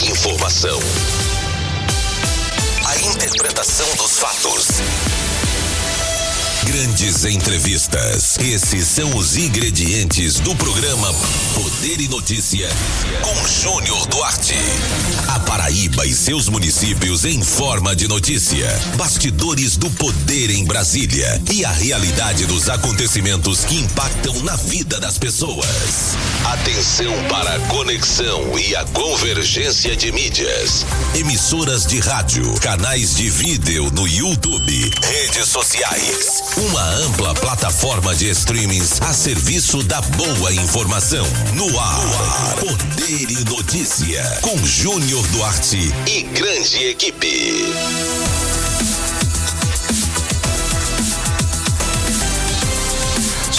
informação. A interpretação dos fatos. Grandes entrevistas. Esses são os ingredientes do programa Poder e Notícia com Júnior Duarte. A Paraíba e seus municípios em forma de notícia. Bastidores do poder em Brasília e a realidade dos acontecimentos que impactam na vida das pessoas. Atenção para a conexão e a convergência de mídias. Emissoras de rádio, canais de vídeo no YouTube, redes sociais. Uma ampla plataforma de streamings a serviço da boa informação. No ar, Poder e Notícia, com Júnior Duarte e grande equipe.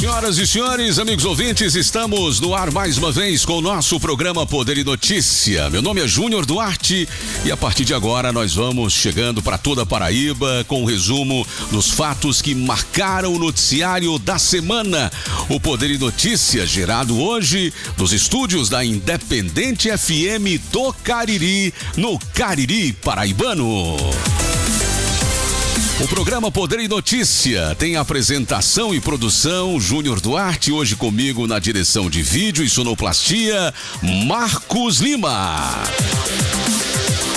Senhoras e senhores, amigos ouvintes, estamos no ar mais uma vez com o nosso programa Poder e Notícia. Meu nome é Júnior Duarte e a partir de agora nós vamos chegando para toda a Paraíba com um resumo dos fatos que marcaram o noticiário da semana. O Poder e Notícia, gerado hoje nos estúdios da Independente FM do Cariri, no Cariri Paraibano. O programa Poder e Notícia tem apresentação e produção Júnior Duarte, hoje comigo na direção de vídeo e sonoplastia, Marcos Lima.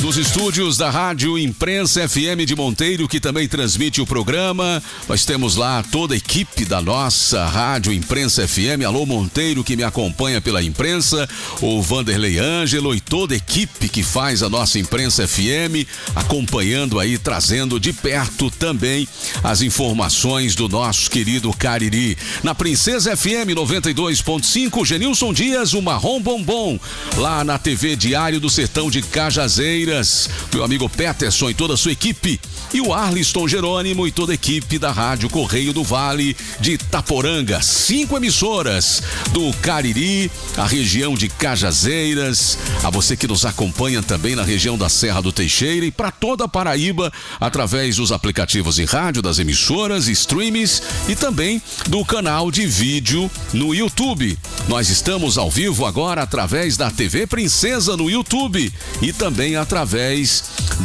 Nos estúdios da Rádio Imprensa FM de Monteiro, que também transmite o programa, nós temos lá toda a equipe da nossa Rádio Imprensa FM. Alô Monteiro, que me acompanha pela imprensa, o Vanderlei Ângelo e toda a equipe que faz a nossa Imprensa FM, acompanhando aí, trazendo de perto também as informações do nosso querido Cariri. Na Princesa FM 92.5, Genilson Dias, o Marrom Bombom, lá na TV Diário do Sertão de Cajazeiras, meu amigo Peterson e toda a sua equipe, e o Arliston Jerônimo e toda a equipe da Rádio Correio do Vale de Itaporanga. 5 emissoras do Cariri, a região de Cajazeiras, a você que nos acompanha também na região da Serra do Teixeira e para toda a Paraíba, através dos aplicativos de rádio, das emissoras, streams e também do canal de vídeo no YouTube. Nós estamos ao vivo agora através da TV Princesa no YouTube e também através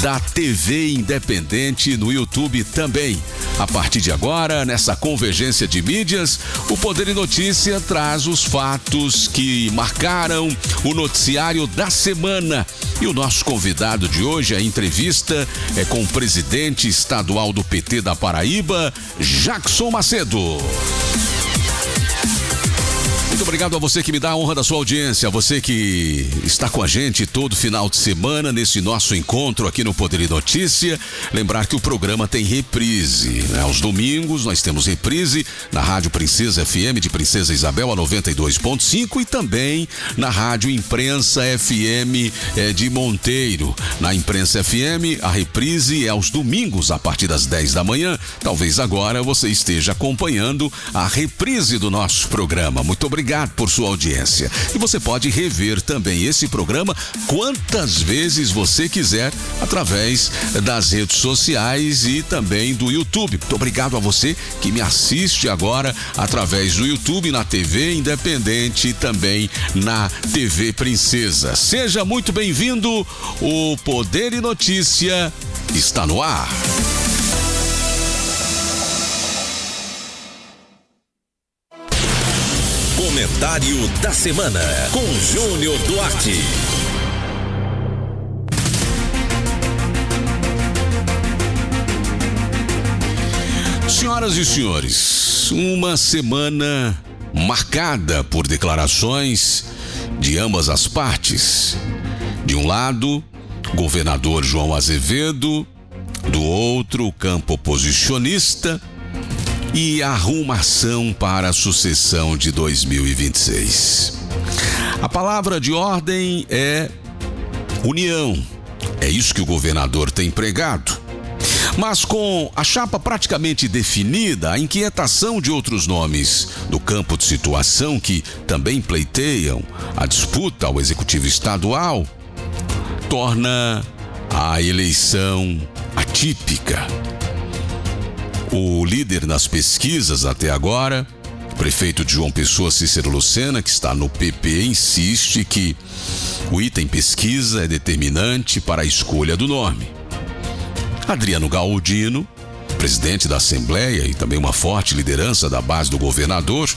da TV Independente no YouTube também. A partir de agora, nessa convergência de mídias, o Poder e Notícia traz os fatos que marcaram o noticiário da semana. E o nosso convidado de hoje, a entrevista é com o presidente estadual do PT da Paraíba, Jackson Macedo. Muito obrigado a você que me dá a honra da sua audiência, a você que está com a gente todo final de semana nesse nosso encontro aqui no Poder e Notícia. Lembrar que o programa tem reprise, né? Aos domingos nós temos reprise na Rádio Princesa FM de Princesa Isabel a 92.5 e também na Rádio Imprensa FM de Monteiro. Na Imprensa FM a reprise é aos domingos a partir das 10 da manhã. Talvez agora você esteja acompanhando a reprise do nosso programa. Muito obrigado por sua audiência. E você pode rever também esse programa quantas vezes você quiser através das redes sociais e também do YouTube. Muito obrigado a você que me assiste agora através do YouTube, na TV Independente e também na TV Princesa. Seja muito bem-vindo. O Poder e Notícia está no ar. Comentário da semana com Júnior Duarte. Senhoras e senhores, uma semana marcada por declarações de ambas as partes. De um lado, governador João Azevedo, do outro, o campo oposicionista, e a arrumação para a sucessão de 2026. A palavra de ordem é união. É isso que o governador tem pregado. Mas com a chapa praticamente definida, a inquietação de outros nomes do campo de situação que também pleiteiam a disputa ao executivo estadual torna a eleição atípica. O líder nas pesquisas até agora, prefeito de João Pessoa, Cícero Lucena, que está no PP, insiste que o item pesquisa é determinante para a escolha do nome. Adriano Galdino, presidente da Assembleia e também uma forte liderança da base do governador,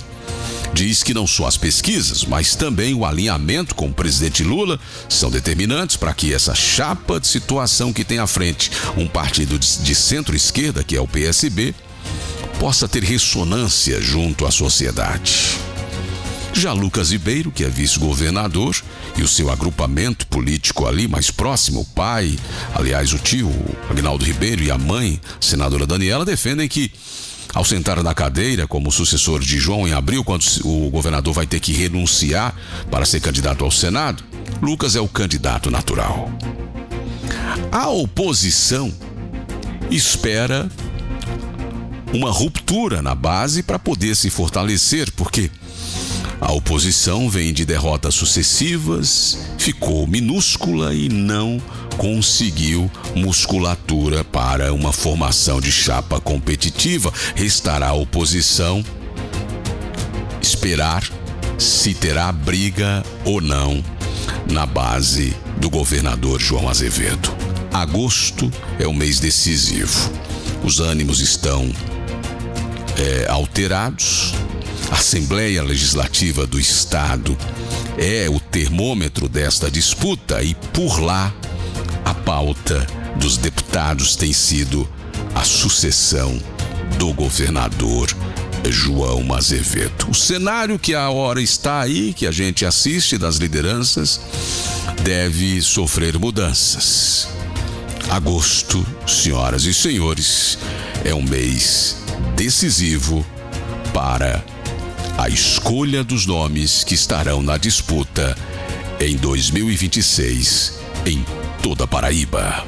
diz que não só as pesquisas, mas também o alinhamento com o presidente Lula são determinantes para que essa chapa de situação que tem à frente um partido de centro-esquerda, que é o PSB, possa ter ressonância junto à sociedade. Já Lucas Ribeiro, que é vice-governador, e o seu agrupamento político ali mais próximo, o pai, aliás, o tio Agnaldo Ribeiro e a mãe, senadora Daniela, defendem que, ao sentar na cadeira como sucessor de João em abril, quando o governador vai ter que renunciar para ser candidato ao Senado, Lucas é o candidato natural. A oposição espera uma ruptura na base para poder se fortalecer, porque a oposição vem de derrotas sucessivas, ficou minúscula e não conseguiu musculatura para uma formação de chapa competitiva. Restará à oposição esperar se terá briga ou não na base do governador João Azevedo. Agosto é um mês decisivo. Os ânimos estão alterados. A Assembleia Legislativa do Estado é o termômetro desta disputa e por lá a pauta dos deputados tem sido a sucessão do governador João Azevedo. O cenário que a hora está aí, que a gente assiste das lideranças, deve sofrer mudanças. Agosto, senhoras e senhores, é um mês decisivo para a escolha dos nomes que estarão na disputa em 2026 em toda a Paraíba.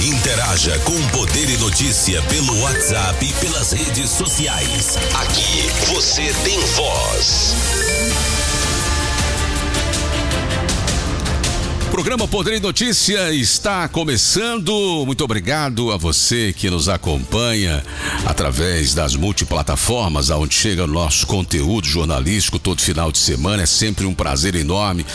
Interaja com o Poder e Notícia pelo WhatsApp e pelas redes sociais. Aqui você tem voz. O programa Poder e Notícia está começando. Muito obrigado a você que nos acompanha através das multiplataformas, aonde chega o nosso conteúdo jornalístico todo final de semana. É sempre um prazer enorme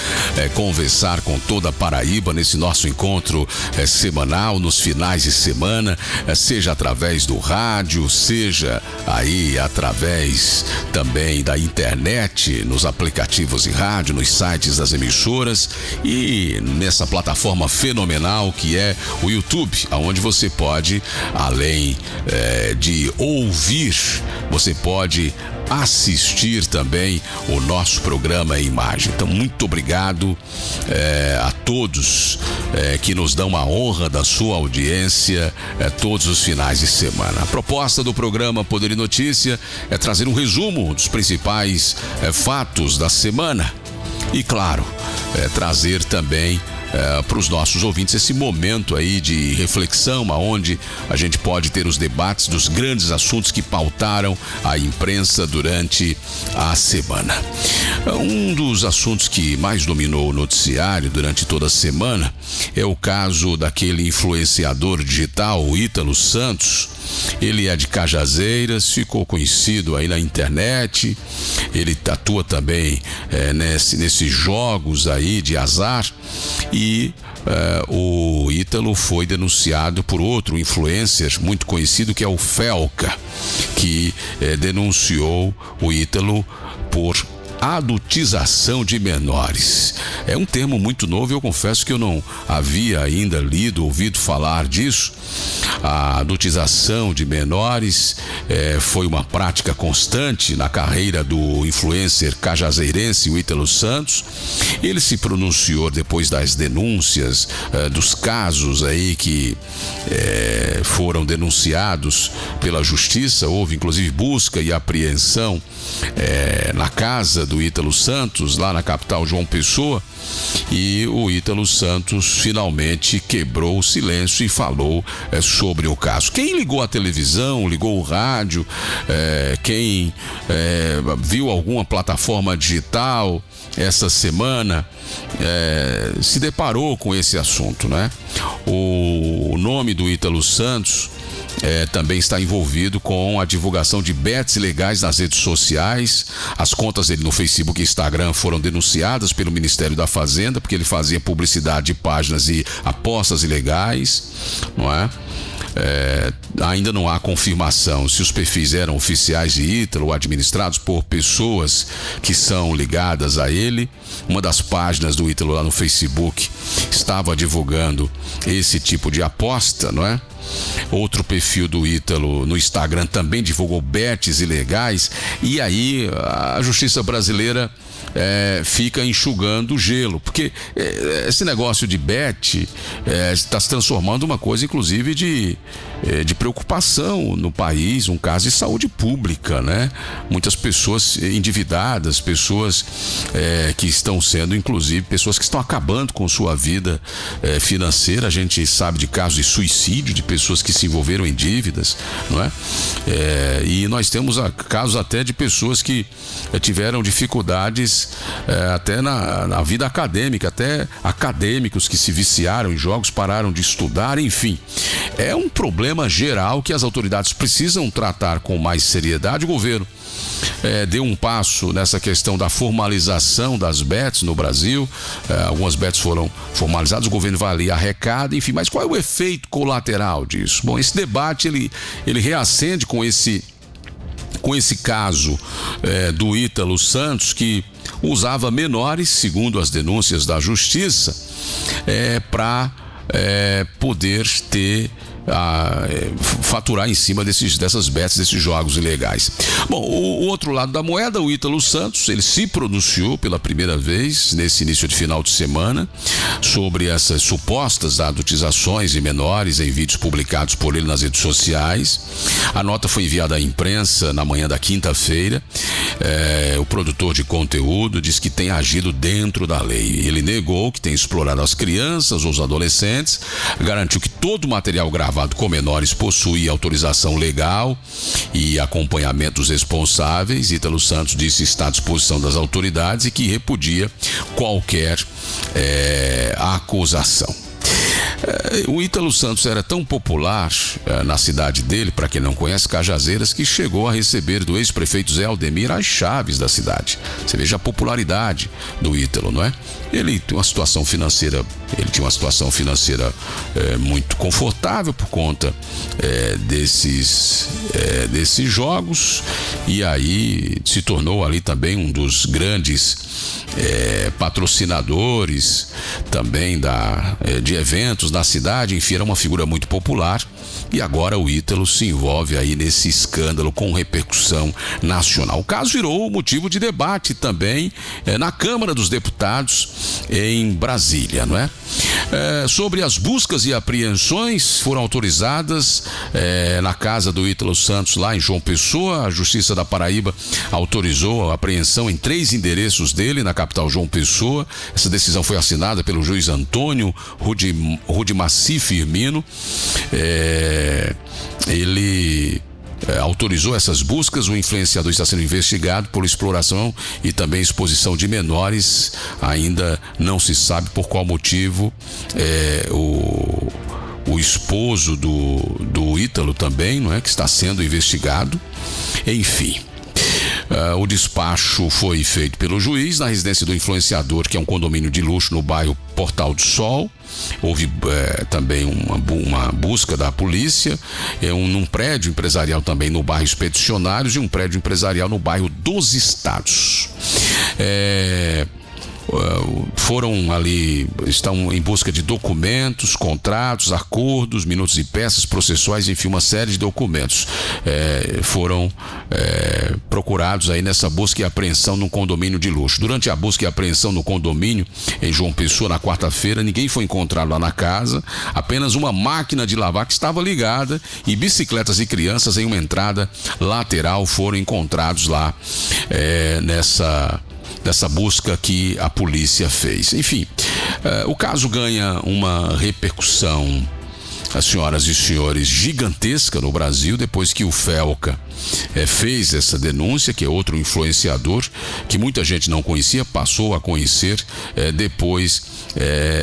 conversar com toda a Paraíba nesse nosso encontro semanal, nos finais de semana, seja através do rádio, seja aí através também da internet, nos aplicativos de rádio, nos sites das emissoras e nessa plataforma fenomenal que é o YouTube, onde você pode, além de ouvir, você pode assistir também o nosso programa em imagem. Então, muito obrigado a todos que nos dão a honra da sua audiência todos os finais de semana. A proposta do programa Poder e Notícia é trazer um resumo dos principais fatos da semana e, claro, trazer também para os nossos ouvintes esse momento aí de reflexão, aonde a gente pode ter os debates dos grandes assuntos que pautaram a imprensa durante a semana. Um dos assuntos que mais dominou o noticiário durante toda a semana é o caso daquele influenciador digital, o Ítalo Santos. Ele é de Cajazeiras, ficou conhecido aí na internet. Ele atua também nesses jogos aí de azar. E o Ítalo foi denunciado por outro influencer muito conhecido, que é o Felca, que denunciou o Ítalo por adultização de menores. É um termo muito novo, eu confesso que eu não havia ainda ouvido falar disso. A adultização de menores foi uma prática constante na carreira do influencer cajazeirense, o Ítalo Santos. Ele se pronunciou depois das denúncias dos casos aí que foram denunciados pela justiça. Houve inclusive busca e apreensão na casa do Ítalo Santos, lá na capital João Pessoa, e o Ítalo Santos finalmente quebrou o silêncio e falou sobre o caso. Quem ligou a televisão, ligou o rádio, quem viu alguma plataforma digital essa semana se deparou com esse assunto, né? O nome nome do Ítalo Santos também está envolvido com a divulgação de bets ilegais nas redes sociais. As contas dele no Facebook e Instagram foram denunciadas pelo Ministério da Fazenda, porque ele fazia publicidade de páginas e apostas ilegais, não é? Ainda não há confirmação se os perfis eram oficiais de Ítalo ou administrados por pessoas que são ligadas a ele. Uma das páginas do Ítalo lá no Facebook estava divulgando esse tipo de aposta, não é? Outro perfil do Ítalo no Instagram também divulgou bets ilegais, e aí a justiça brasileira fica enxugando o gelo, porque esse negócio de bet está se transformando uma coisa, inclusive, de preocupação no país, um caso de saúde pública, né? Muitas pessoas endividadas, pessoas que estão sendo, inclusive, pessoas que estão acabando com sua vida financeira. A gente sabe de casos de suicídio, de pessoas que se envolveram em dívidas, não é? E nós temos casos até de pessoas que tiveram dificuldades até na vida acadêmica, até acadêmicos que se viciaram em jogos, pararam de estudar, enfim. É um problema geral que as autoridades precisam tratar com mais seriedade. O governo deu um passo nessa questão da formalização das bets no Brasil. Algumas bets foram formalizadas, o governo vai ali, arrecada, enfim. Mas qual é o efeito colateral disso? Bom, esse debate ele reacende com esse caso do Ítalo Santos, que usava menores, segundo as denúncias da justiça, para poder faturar em cima dessas bets, desses jogos ilegais. Bom, o outro lado da moeda, o Ítalo Santos, ele se pronunciou pela primeira vez nesse início de final de semana sobre essas supostas adultizações de menores em vídeos publicados por ele nas redes sociais. A nota foi enviada à imprensa na manhã da quinta-feira. O produtor de conteúdo diz que tem agido dentro da lei. Ele negou que tem explorado as crianças ou os adolescentes, garantiu que todo o material gravado com menores possui autorização legal e acompanhamento dos responsáveis. Ítalo Santos disse estar à disposição das autoridades e que repudia qualquer acusação. O Ítalo Santos era tão popular na cidade dele, para quem não conhece, Cajazeiras, que chegou a receber do ex-prefeito Zé Aldemir as chaves da cidade. Você veja a popularidade do Ítalo, não é? Ele tinha uma situação financeira muito confortável por conta desses jogos, e aí se tornou ali também um dos grandes patrocinadores também de eventos na cidade. Enfim, era uma figura muito popular, e agora o Ítalo se envolve aí nesse escândalo com repercussão nacional. O caso virou motivo de debate também na Câmara dos Deputados em Brasília, não é? Sobre as buscas e apreensões foram autorizadas na casa do Ítalo Santos lá em João Pessoa. A Justiça da Paraíba autorizou a apreensão em 3 endereços dele na capital João Pessoa. Essa decisão foi assinada pelo juiz Antônio Rudimaci Firmino. Ele autorizou essas buscas. O influenciador está sendo investigado por exploração e também exposição de menores. Ainda não se sabe por qual motivo. O esposo do Ítalo também, não é, que está sendo investigado. Enfim, o despacho foi feito pelo juiz na residência do influenciador, que é um condomínio de luxo no bairro Portal do Sol. Houve também uma busca da polícia num prédio empresarial também no bairro Expedicionários e um prédio empresarial no bairro dos Estados. Estão em busca de documentos, contratos, acordos, minutos e peças processuais, enfim, uma série de documentos foram procurados aí nessa busca e apreensão num condomínio de luxo. Durante a busca e apreensão no condomínio em João Pessoa na quarta-feira, ninguém foi encontrado lá na casa, apenas uma máquina de lavar que estava ligada e bicicletas e crianças em uma entrada lateral foram encontrados lá dessa busca que a polícia fez. Enfim, o caso ganha uma repercussão senhoras e senhores, gigantesca no Brasil, depois que o Felca fez essa denúncia, que é outro influenciador que muita gente não conhecia, passou a conhecer depois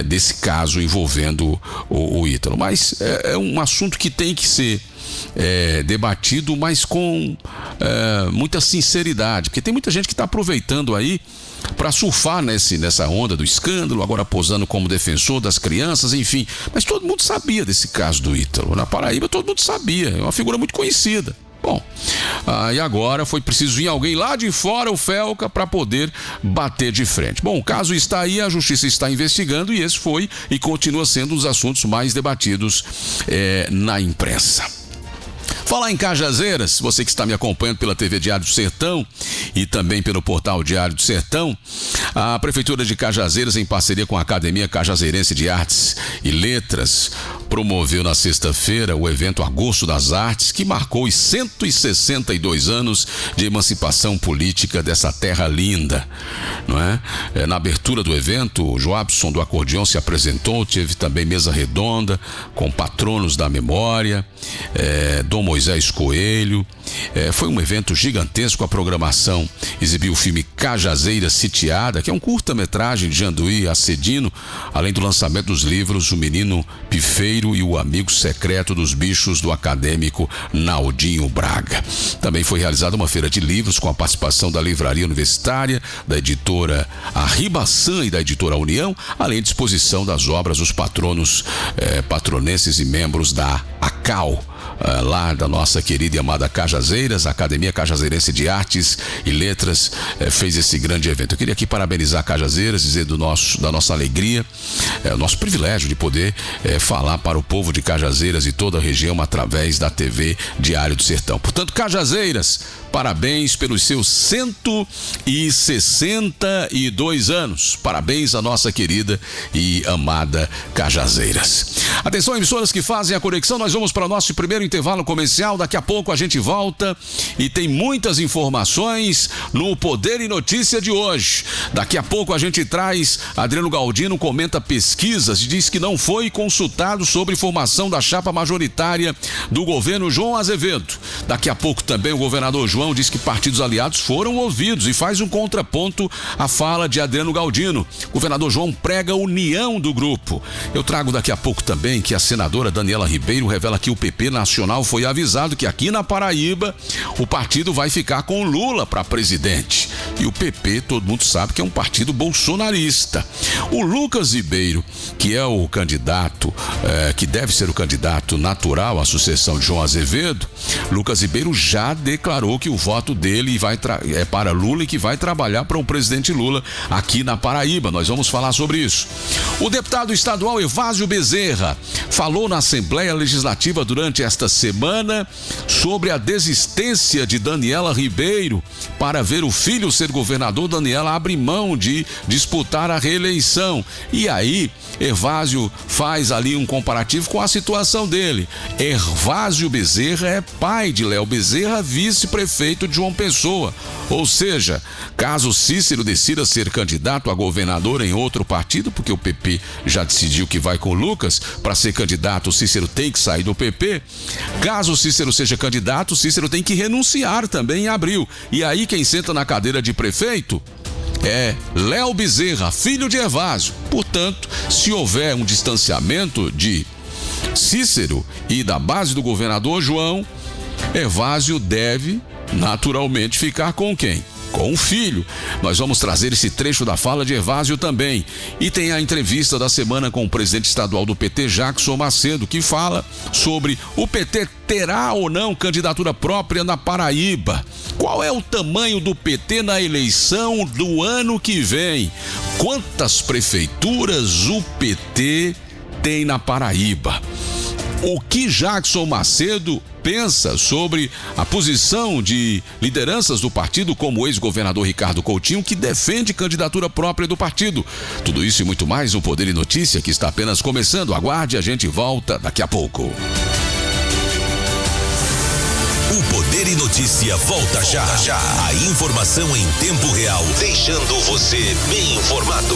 desse caso envolvendo o Ítalo. Mas é um assunto que tem que ser debatido, mas com muita sinceridade, porque tem muita gente que está aproveitando aí para surfar nessa onda do escândalo, agora posando como defensor das crianças, enfim. Mas todo mundo sabia desse caso do Ítalo. Na Paraíba todo mundo sabia, é uma figura muito conhecida. Bom, e agora foi preciso vir alguém lá de fora, o Felca, para poder bater de frente. Bom, o caso está aí, a justiça está investigando e esse foi e continua sendo um dos assuntos mais debatidos na imprensa. Falar em Cajazeiras, você que está me acompanhando pela TV Diário do Sertão e também pelo portal Diário do Sertão, a Prefeitura de Cajazeiras, em parceria com a Academia Cajazeirense de Artes e Letras, promoveu na sexta-feira o evento Agosto das Artes, que marcou os 162 anos de emancipação política dessa terra linda, não é? Na abertura do evento, o Joabson do acordeão se apresentou, teve também mesa redonda com patronos da memória, Dom Moisés Coelho. Foi um evento gigantesco. A programação exibiu o filme Cajazeiras Sitiada, que é um curta-metragem de Janduí Acedino, além do lançamento dos livros O Menino Pifeiro e O Amigo Secreto dos Bichos, do acadêmico Naldinho Braga. Também foi realizada uma feira de livros com a participação da Livraria Universitária, da editora Arribaçã e da editora União, além de exposição das obras dos patronos patronenses e membros da ACAL, lá da nossa querida e amada Cajazeiras. A Academia Cajazeirense de Artes e Letras fez esse grande evento. Eu queria aqui parabenizar a Cajazeiras, dizer da nossa alegria, o nosso privilégio de poder falar para o povo de Cajazeiras e toda a região através da TV Diário do Sertão. Portanto, Cajazeiras, parabéns pelos seus 162 anos. Parabéns à nossa querida e amada Cajazeiras. Atenção, emissoras que fazem a conexão, nós vamos para o nosso primeiro intervalo comercial. Daqui a pouco a gente volta e tem muitas informações no Poder e Notícia de hoje. Daqui a pouco a gente traz, Adriano Galdino comenta pesquisas e diz que não foi consultado sobre formação da chapa majoritária do governo João Azevedo. Daqui a pouco também o governador João diz que partidos aliados foram ouvidos e faz um contraponto à fala de Adriano Galdino. O governador João prega a união do grupo. Eu trago daqui a pouco também que a senadora Daniela Ribeiro revela que o PP Nacional foi avisado que aqui na Paraíba o partido vai ficar com Lula para presidente. E o PP, todo mundo sabe que é um partido bolsonarista. O Lucas Ribeiro, que é o candidato, que deve ser o candidato natural à sucessão de João Azevedo, Lucas Ribeiro já declarou que o voto dele é para Lula e que vai trabalhar para o presidente Lula aqui na Paraíba. Nós vamos falar sobre isso. O deputado estadual Evásio Bezerra falou na Assembleia Legislativa durante esta semana sobre a desistência de Daniela Ribeiro para ver o filho ser governador. Daniela abre mão de disputar a reeleição. E aí, Evásio faz ali um comparativo com a situação dele. Evásio Bezerra é pai de Léo Bezerra, vice-prefeito de João Pessoa. Ou seja, caso Cícero decida ser candidato a governador em outro partido, porque o PP já decidiu que vai com o Lucas, para ser candidato o Cícero tem que sair do PP. Caso o Cícero seja candidato, o Cícero tem que renunciar também em abril. E aí quem senta na cadeira de prefeito é Léo Bezerra, filho de Evásio. Portanto, se houver um distanciamento de Cícero e da base do governador João, Evásio deve naturalmente ficar com quem? Com o filho. Nós vamos trazer esse trecho da fala de Evásio também. E tem a entrevista da semana com o presidente estadual do PT, Jackson Macedo, que fala sobre o PT terá ou não candidatura própria na Paraíba. Qual é o tamanho do PT na eleição do ano que vem? Quantas prefeituras o PT tem na Paraíba? O que Jackson Macedo pensa sobre a posição de lideranças do partido, como o ex-governador Ricardo Coutinho, que defende candidatura própria do partido. Tudo isso e muito mais no Poder e Notícia, que está apenas começando. Aguarde, a gente volta daqui a pouco. O Poder e Notícia volta já. A informação em tempo real, deixando você bem informado.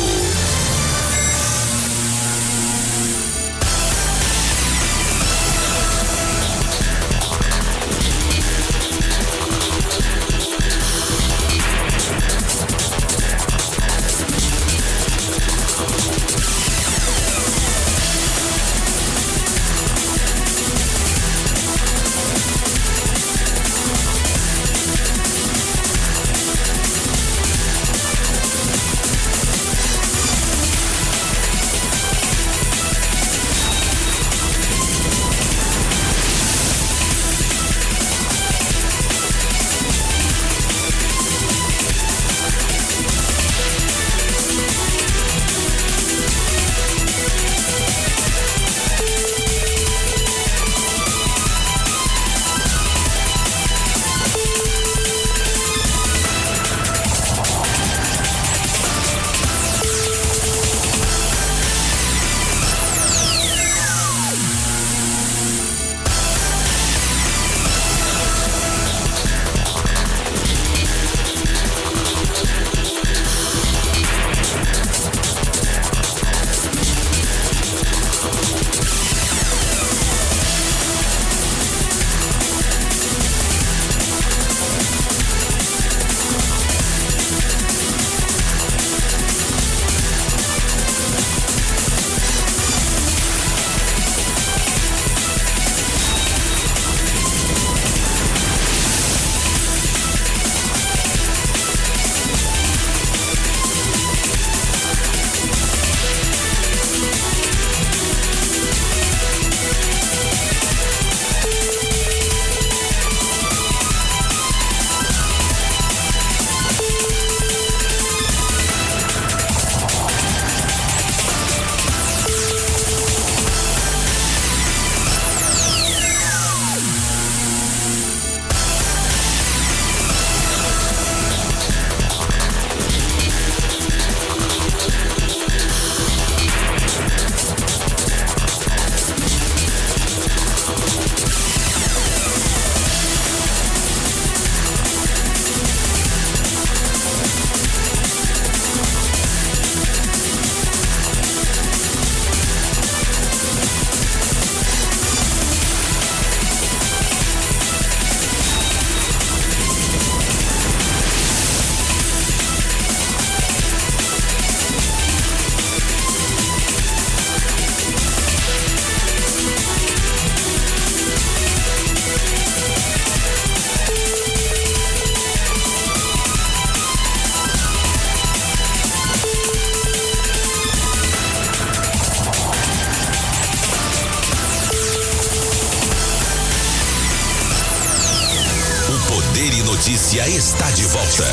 Poder e Notícia está de volta.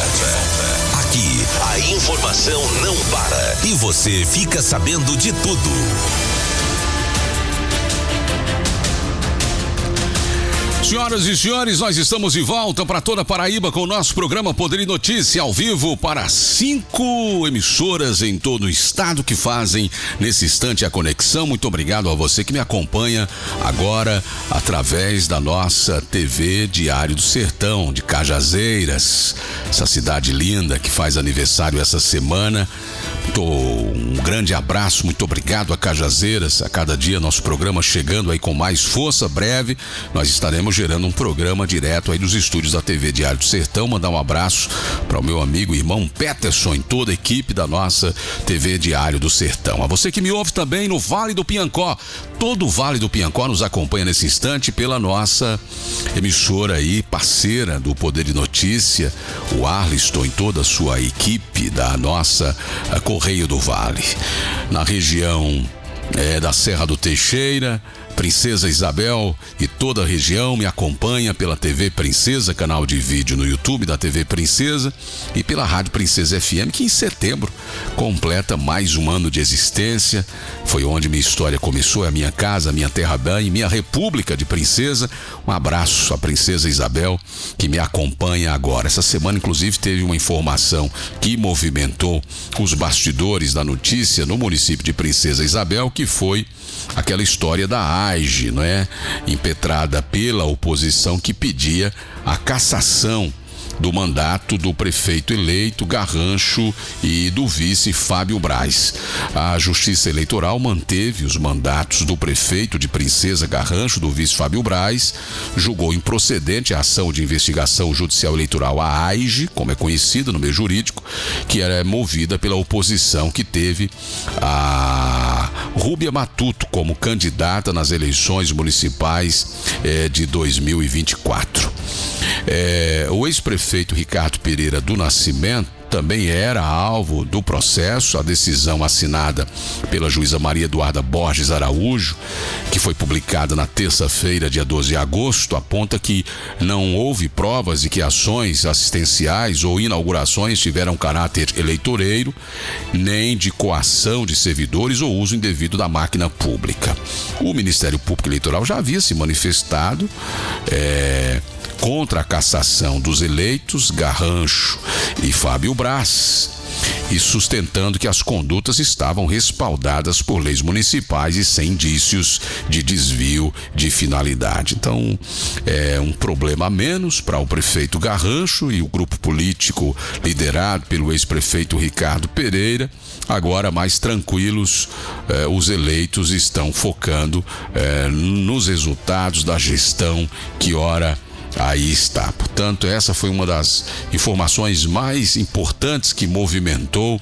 Aqui, a informação não para e você fica sabendo de tudo. Senhoras e senhores, nós estamos de volta para toda a Paraíba com o nosso programa Poder e Notícia ao vivo para 5 emissoras em todo o estado que fazem nesse instante a conexão. Muito obrigado a você que me acompanha agora através da nossa TV Diário do Sertão de Cajazeiras, essa cidade linda que faz aniversário essa semana. Um grande abraço, muito obrigado a Cajazeiras. A cada dia nosso programa chegando aí com mais força. Breve nós estaremos gerando um programa direto aí dos estúdios da TV Diário do Sertão. Mandar um abraço para o meu amigo e irmão Peterson e toda a equipe da nossa TV Diário do Sertão. A você que me ouve também no Vale do Piancó, todo o Vale do Piancó nos acompanha nesse instante pela nossa emissora aí, parceira do Poder e Notícia, o Arliston e toda a sua equipe da nossa Correio do Vale. Na região da Serra do Teixeira, Princesa Isabel e toda a região me acompanha pela TV Princesa, canal de vídeo no YouTube da TV Princesa, e pela Rádio Princesa FM, que em setembro completa mais um ano de existência. Foi onde minha história começou, é a minha casa, a minha terra bem, minha república de Princesa. Um abraço à Princesa Isabel que me acompanha agora. Essa semana inclusive teve uma informação que movimentou os bastidores da notícia no município de Princesa Isabel, que foi aquela história da AIGE, não é? Impetrada pela oposição, que pedia a cassação do mandato do prefeito eleito Garrancho e do vice Fábio Braz. A Justiça Eleitoral manteve os mandatos do prefeito de Princesa Garrancho, do vice Fábio Braz, julgou improcedente a ação de investigação judicial eleitoral, a AIGE, como é conhecida no meio jurídico, que era movida pela oposição, que teve a Rúbia Matuto como candidata nas eleições municipais de 2024. O ex-prefeito Ricardo Pereira do Nascimento também era alvo do processo. A decisão assinada pela juíza Maria Eduarda Borges Araújo, que foi publicada na terça-feira, dia 12 de agosto, aponta que não houve provas de que ações assistenciais ou inaugurações tiveram caráter eleitoreiro, nem de coação de servidores ou uso indevido da máquina pública. O Ministério Público Eleitoral já havia se manifestado contra a cassação dos eleitos Garrancho e Fábio Braz, e sustentando que as condutas estavam respaldadas por leis municipais e sem indícios de desvio de finalidade. Então, é um problema a menos para o prefeito Garrancho e o grupo político liderado pelo ex-prefeito Ricardo Pereira. Agora, mais tranquilos, os eleitos estão focando nos resultados da gestão que ora aí está. Portanto, essa foi uma das informações mais importantes que movimentou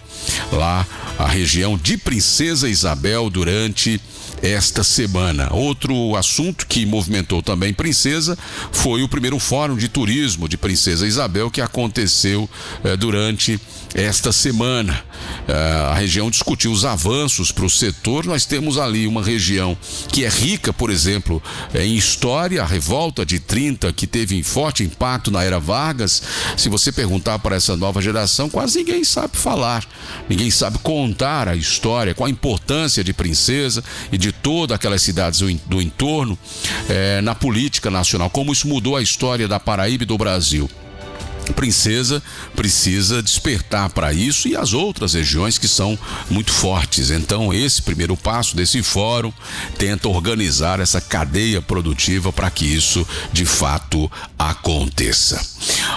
lá a região de Princesa Isabel durante esta semana. Outro assunto que movimentou também Princesa foi o primeiro Fórum de Turismo de Princesa Isabel, que aconteceu durante esta semana. A região discutiu os avanços para o setor. Nós temos ali uma região que é rica, por exemplo, em história. A revolta de 30, que teve forte impacto na era Vargas. Se você perguntar para essa nova geração, quase ninguém sabe falar, ninguém sabe contar a história, qual a importância de Princesa e de todas aquelas cidades do entorno na política nacional, como isso mudou a história da Paraíba e do Brasil. Princesa precisa despertar para isso e as outras regiões que são muito fortes. Então, esse primeiro passo desse fórum tenta organizar essa cadeia produtiva para que isso de fato aconteça.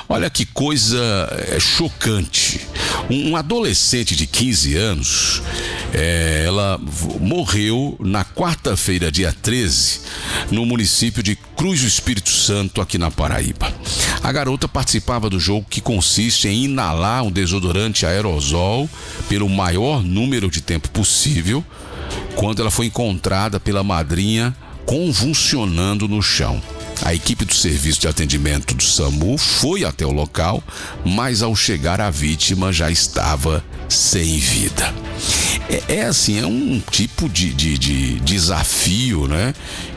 Olha que coisa chocante. Um adolescente de 15 anos, ela morreu na quarta-feira, dia 13, no município de Cruz do Espírito Santo, aqui na Paraíba. A garota participava do jogo que consiste em inalar um desodorante aerosol pelo maior número de tempo possível, quando ela foi encontrada pela madrinha convulsionando no chão. A equipe do serviço de atendimento do SAMU foi até o local, mas ao chegar a vítima já estava sem vida. É assim, é um tipo de desafio, né?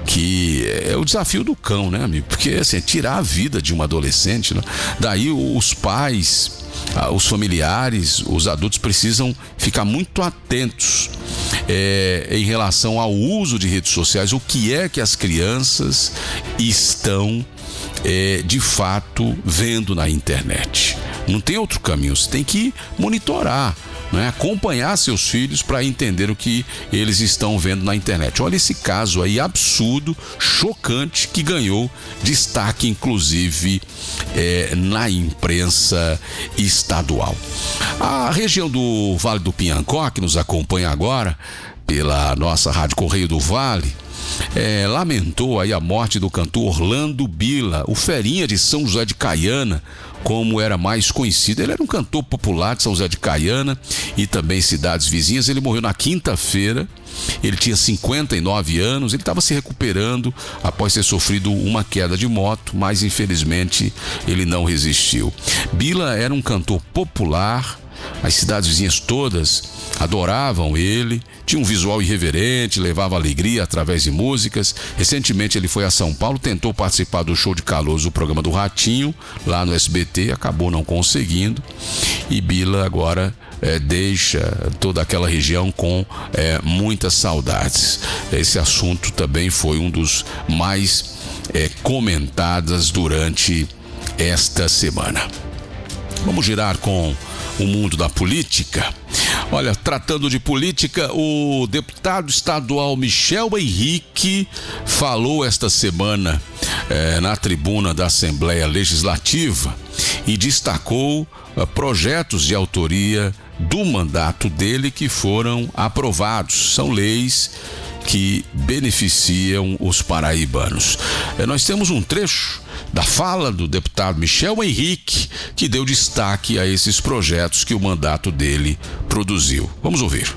Que é o desafio do cão, né, amigo? Porque assim, é tirar a vida de um adolescente, né? Daí os pais, os familiares, os adultos precisam ficar muito atentos em relação ao uso de redes sociais. O que é que as crianças estão de fato vendo na internet? Não tem outro caminho, você tem que monitorar, né? Acompanhar seus filhos para entender o que eles estão vendo na internet. Olha esse caso aí absurdo, chocante, que ganhou destaque inclusive na imprensa estadual. A região do Vale do Piancó, que nos acompanha agora pela nossa Rádio Correio do Vale, lamentou aí a morte do cantor Orlando Bila, o Ferinha de São José de Caiana, como era mais conhecido. Ele era um cantor popular de São José de Caiana e também cidades vizinhas. Ele morreu na quinta-feira. Ele tinha 59 anos, ele estava se recuperando após ter sofrido uma queda de moto, mas infelizmente ele não resistiu. Bila era um cantor popular, as cidades vizinhas todas adoravam ele, tinha um visual irreverente, levava alegria através de músicas. Recentemente ele foi a São Paulo, tentou participar do show de calores do programa do Ratinho, lá no SBT, acabou não conseguindo. E Bila agora deixa toda aquela região com muitas saudades. Esse assunto também foi um dos mais comentados durante esta semana. Vamos girar com o mundo da política. Olha, tratando de política, o deputado estadual Michel Henrique falou esta semana na tribuna da Assembleia Legislativa e destacou projetos de autoria do mandato dele que foram aprovados. São leis que beneficiam os paraibanos. Nós temos um trecho da fala do deputado Michel Henrique, que deu destaque a esses projetos que o mandato dele produziu. Vamos ouvir.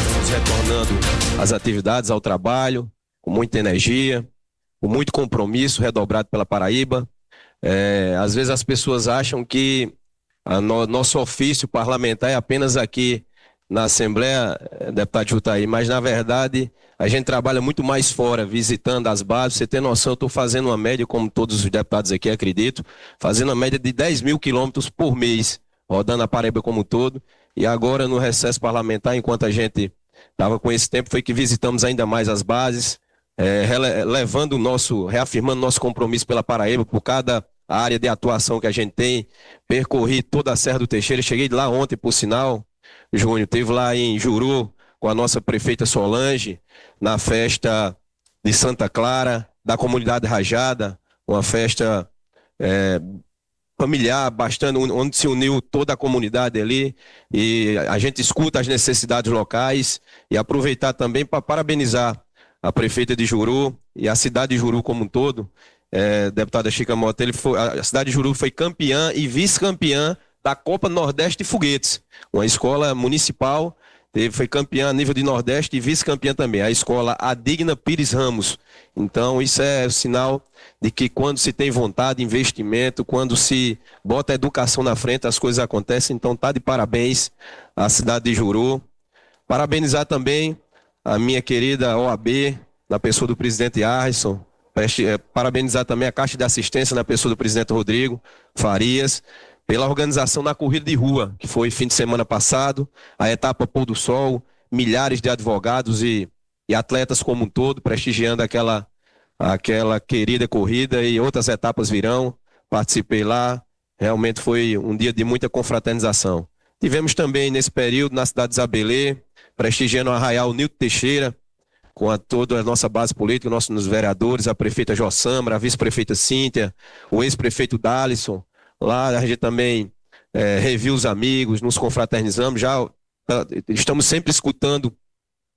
Estamos retornando às atividades, ao trabalho, com muita energia, com muito compromisso redobrado pela Paraíba. Às vezes as pessoas acham que nosso ofício parlamentar é apenas aqui na Assembleia, deputado Jutaí, mas na verdade a gente trabalha muito mais fora, visitando as bases. Você tem noção, eu estou fazendo uma média, como todos os deputados aqui acredito, fazendo uma média de 10 mil quilômetros por mês, rodando a Paraíba como um todo. E agora no recesso parlamentar, enquanto a gente estava com esse tempo, foi que visitamos ainda mais as bases, reafirmando nosso compromisso pela Paraíba, por cada área de atuação que a gente tem. Percorri toda a Serra do Teixeira, cheguei lá ontem, por sinal, Júnior, esteve lá em Juru com a nossa prefeita Solange, na festa de Santa Clara, da comunidade Rajada, uma festa familiar, bastante, onde se uniu toda a comunidade ali, e a gente escuta as necessidades locais, e aproveitar também para parabenizar a prefeita de Juru e a cidade de Juru como um todo. Deputada Chica Mota, a cidade de Juru foi campeã e vice-campeã da Copa Nordeste de Foguetes, uma escola municipal, foi campeã a nível de Nordeste e vice-campeã também, a escola Adigna Pires Ramos. Então isso é o sinal de que quando se tem vontade, investimento, quando se bota a educação na frente, as coisas acontecem. Então tá de parabéns à cidade de Juru. Parabenizar também a minha querida OAB, na pessoa do presidente Arson. Parabenizar também a Caixa de Assistência, na pessoa do presidente Rodrigo Farias, pela organização na corrida de rua, que foi fim de semana passado, a etapa Pôr do Sol, milhares de advogados e atletas como um todo, prestigiando aquela querida corrida, e outras etapas virão. Participei lá, realmente foi um dia de muita confraternização. Tivemos também nesse período na cidade de Isabelê, prestigiando o Arraial Nilton Teixeira, com toda a nossa base política, nossos vereadores, a prefeita Jossâmara, a vice-prefeita Cíntia, o ex-prefeito Dalisson. Lá a gente também reviu os amigos, nos confraternizamos, já estamos sempre escutando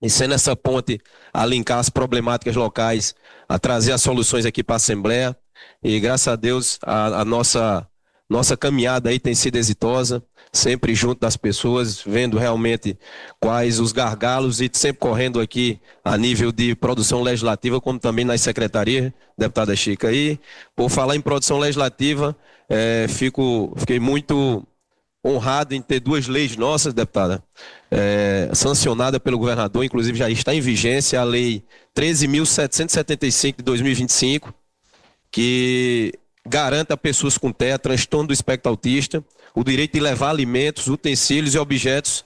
e sendo essa ponte a linkar as problemáticas locais, a trazer as soluções aqui para a Assembleia. E graças a Deus a nossa caminhada aí tem sido exitosa, sempre junto das pessoas, vendo realmente quais os gargalos e sempre correndo aqui a nível de produção legislativa, como também nas secretarias, deputada Chica. E por falar em produção legislativa, fiquei muito honrado em ter 2 leis nossas, deputada, sancionada pelo governador, inclusive já está em vigência a Lei 13.775 de 2025, que garanta a pessoas com TEA, transtorno do espectro autista, o direito de levar alimentos, utensílios e objetos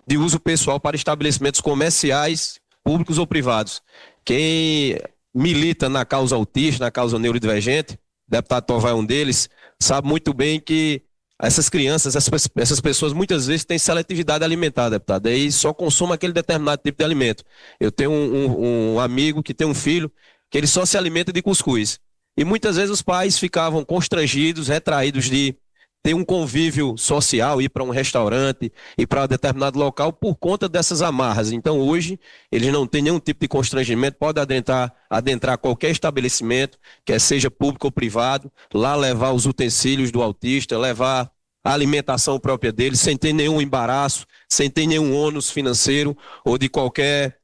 de uso pessoal para estabelecimentos comerciais, públicos ou privados. Quem milita na causa autista, na causa neurodivergente, o deputado Tovar é um deles, sabe muito bem que essas crianças, essas pessoas muitas vezes têm seletividade alimentar, deputado, e só consomem aquele determinado tipo de alimento. Eu tenho um amigo que tem um filho que ele só se alimenta de cuscuz. E muitas vezes os pais ficavam constrangidos, retraídos de ter um convívio social, ir para um restaurante, ir para um determinado local por conta dessas amarras. Então hoje eles não têm nenhum tipo de constrangimento, pode adentrar qualquer estabelecimento, quer seja público ou privado, lá levar os utensílios do autista, levar a alimentação própria dele, sem ter nenhum embaraço, sem ter nenhum ônus financeiro ou de qualquer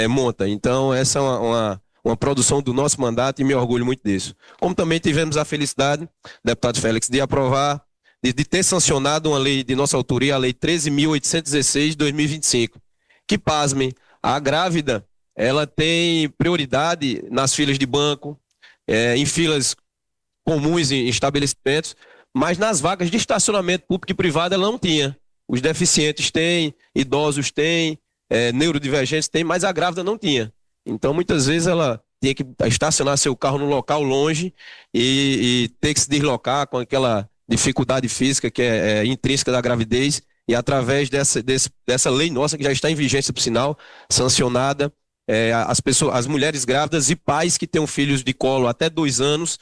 monta. Então essa é uma produção do nosso mandato e me orgulho muito disso. Como também tivemos a felicidade, deputado Félix, de aprovar, de ter sancionado uma lei de nossa autoria, a Lei 13.816 de 2025, que, pasmem, a grávida, ela tem prioridade nas filas de banco, em filas comuns em estabelecimentos, mas nas vagas de estacionamento público e privado ela não tinha. Os deficientes têm, idosos têm, neurodivergentes têm, mas a grávida não tinha. Então, muitas vezes, ela tinha que estacionar seu carro num local longe e ter que se deslocar com aquela dificuldade física que é intrínseca da gravidez. E através dessa lei nossa, que já está em vigência, por sinal, sancionada, as mulheres grávidas e pais que tenham filhos de colo até 2 anos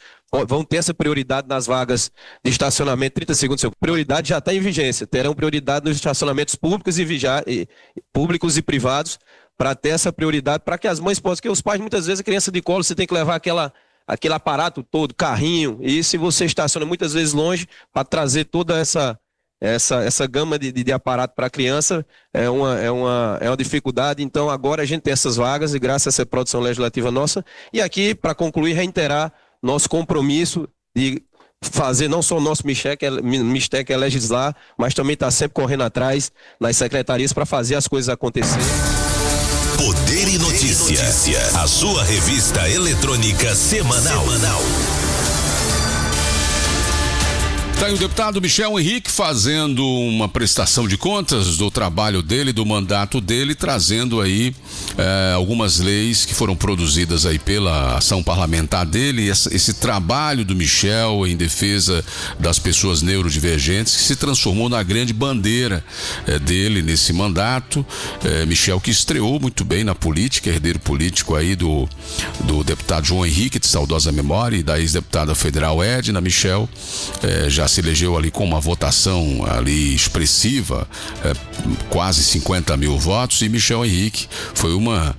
vão ter essa prioridade nas vagas de estacionamento. 30 segundos, seu. Prioridade já está em vigência. Terão prioridade nos estacionamentos públicos e privados, para ter essa prioridade, para que as mães possam, porque os pais, muitas vezes, a criança de colo, você tem que levar aquele aparato todo, carrinho, e se você estaciona muitas vezes longe, para trazer toda essa gama de aparato para a criança, é uma dificuldade. Então, agora a gente tem essas vagas, e graças a essa produção legislativa nossa, e aqui, para concluir, reiterar nosso compromisso de fazer não só o nosso MISTEC é legislar, mas também está sempre correndo atrás nas secretarias para fazer as coisas acontecerem. Poder e Notícia, a sua revista eletrônica semanal. Tá aí o deputado Michel Henrique fazendo uma prestação de contas do trabalho dele, do mandato dele, trazendo aí algumas leis que foram produzidas aí pela ação parlamentar dele, esse trabalho do Michel em defesa das pessoas neurodivergentes, que se transformou na grande bandeira dele nesse mandato. Michel, que estreou muito bem na política, herdeiro político aí do deputado João Henrique, de saudosa memória, e da ex-deputada federal Edna. Michel já se elegeu ali com uma votação ali expressiva, quase 50 mil votos, e Michel Henrique foi uma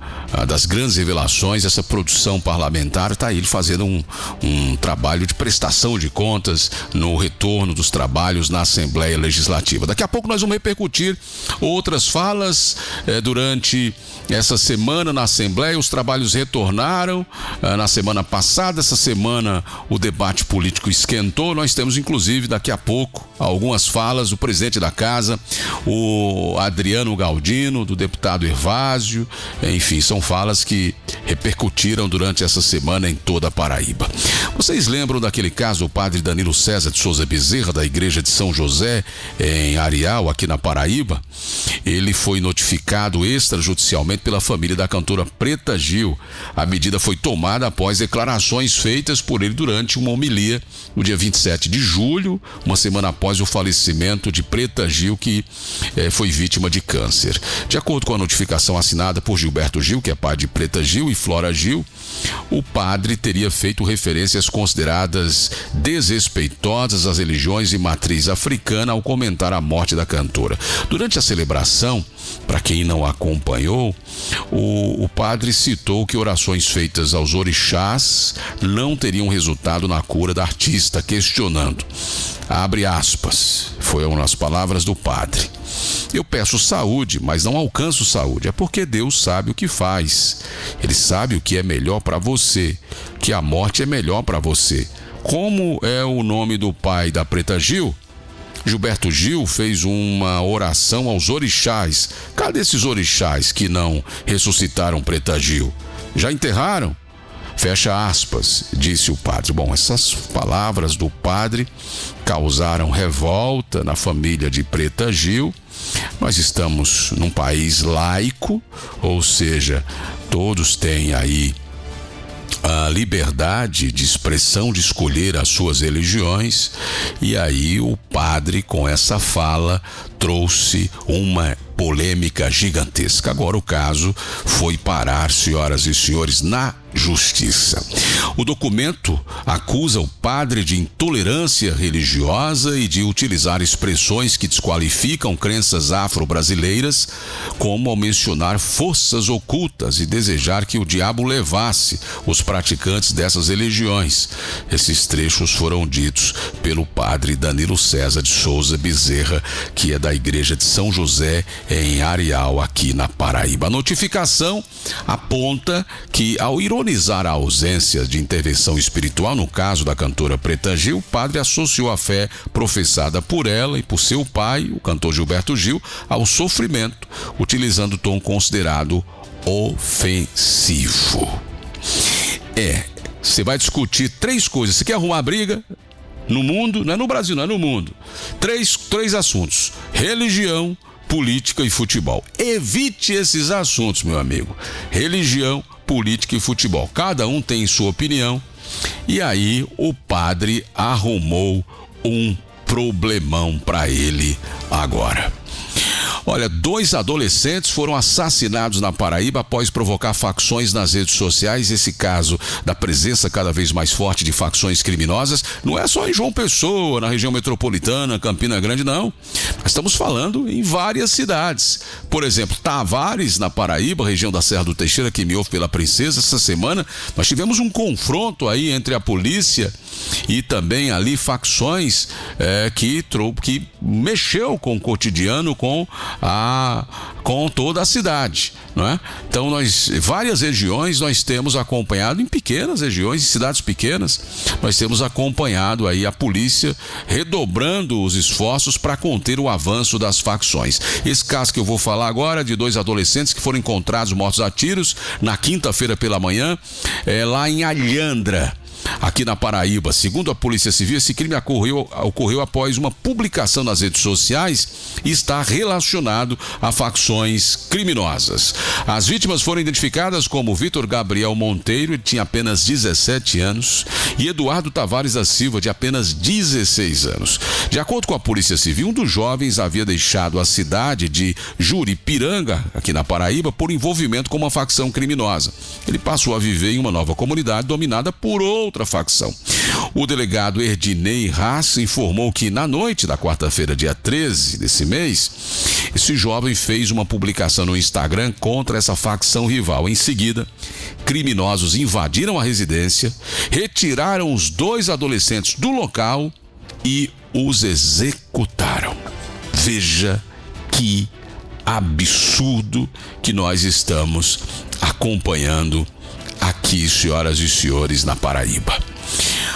das grandes revelações. Essa produção parlamentar está ele fazendo um trabalho de prestação de contas no retorno dos trabalhos na Assembleia Legislativa. Daqui a pouco nós vamos repercutir outras falas durante essa semana na Assembleia. Os trabalhos retornaram na semana passada. Essa semana o debate político esquentou. Nós temos inclusive daqui a pouco algumas falas do presidente da casa, o Adriano Galdino, do deputado Hervásio. Enfim, são falas que repercutiram durante essa semana em toda a Paraíba. Vocês lembram daquele caso do padre Danilo César de Souza Bezerra, da igreja de São José, em Areal, aqui na Paraíba? Ele foi notificado extrajudicialmente pela família da cantora Preta Gil. A medida foi tomada após declarações feitas por ele durante uma homilia no dia 27 de julho, uma semana após o falecimento de Preta Gil, que foi vítima de câncer. De acordo com a notificação assinada por Gilberto Gil, que é pai de Preta Gil e Flora Gil, o padre teria feito referências consideradas desrespeitosas às religiões e matriz africana ao comentar a morte da cantora. Durante a celebração, para quem não acompanhou, o padre citou que orações feitas aos orixás não teriam resultado na cura da artista, questionando, abre aspas, foram as palavras do padre: eu peço saúde, mas não alcanço saúde. É porque Deus sabe o que faz. Ele sabe o que é melhor para você, que a morte é melhor para você. Como é o nome do pai da Preta Gil? Gilberto Gil fez uma oração aos orixás. Cadê esses orixás que não ressuscitaram Preta Gil? Já enterraram? Fecha aspas, disse o padre. Bom, essas palavras do padre causaram revolta na família de Preta Gil. Nós estamos num país laico, ou seja, todos têm aí a liberdade de expressão, de escolher as suas religiões, e aí o padre, com essa fala, trouxe uma polêmica gigantesca. Agora o caso foi parar, senhoras e senhores, na justiça. O documento acusa o padre de intolerância religiosa e de utilizar expressões que desqualificam crenças afro-brasileiras, como ao mencionar forças ocultas e desejar que o diabo levasse os praticantes dessas religiões. Esses trechos foram ditos pelo padre Danilo César de Souza Bezerra, que é da igreja de São José, em Areal, aqui na Paraíba. A notificação aponta que, ao ironizar a ausência de intervenção espiritual no caso da cantora Preta Gil, o padre associou a fé professada por ela e por seu pai, o cantor Gilberto Gil, ao sofrimento, utilizando o tom considerado ofensivo. Você vai discutir 3 coisas. Você quer arrumar briga no mundo? Não é no Brasil, não é no mundo. Três assuntos: religião, política e futebol. Evite esses assuntos, meu amigo. Religião, política e futebol. Cada um tem sua opinião. E aí o padre arrumou um problemão para ele agora. Olha, 2 adolescentes foram assassinados na Paraíba após provocar facções nas redes sociais. Esse caso da presença cada vez mais forte de facções criminosas não é só em João Pessoa, na região metropolitana, Campina Grande, não. Nós estamos falando em várias cidades. Por exemplo, Tavares, na Paraíba, região da Serra do Teixeira, que me ouve pela Princesa. Essa semana nós tivemos um confronto aí entre a polícia e também ali facções que mexeu com o cotidiano, com toda a cidade, não é? Então várias regiões nós temos acompanhado, em pequenas regiões, em cidades pequenas, nós temos acompanhado aí a polícia redobrando os esforços para conter o avanço das facções. Esse caso que eu vou falar agora, de 2 adolescentes que foram encontrados mortos a tiros na quinta-feira pela manhã, lá em Alhandra, aqui na Paraíba. Segundo a Polícia Civil, esse crime ocorreu após uma publicação nas redes sociais e está relacionado a facções criminosas. As vítimas foram identificadas como Vitor Gabriel Monteiro, ele tinha apenas 17 anos, e Eduardo Tavares da Silva, de apenas 16 anos. De acordo com a Polícia Civil, um dos jovens havia deixado a cidade de Juripiranga, aqui na Paraíba, por envolvimento com uma facção criminosa. Ele passou a viver em uma nova comunidade dominada por outra facção. O delegado Erdinei Haas informou que na noite da quarta-feira, dia 13 desse mês, esse jovem fez uma publicação no Instagram contra essa facção rival. Em seguida, criminosos invadiram a residência, retiraram os 2 adolescentes do local e os executaram. Veja que absurdo que nós estamos acompanhando aqui, senhoras e senhores, na Paraíba.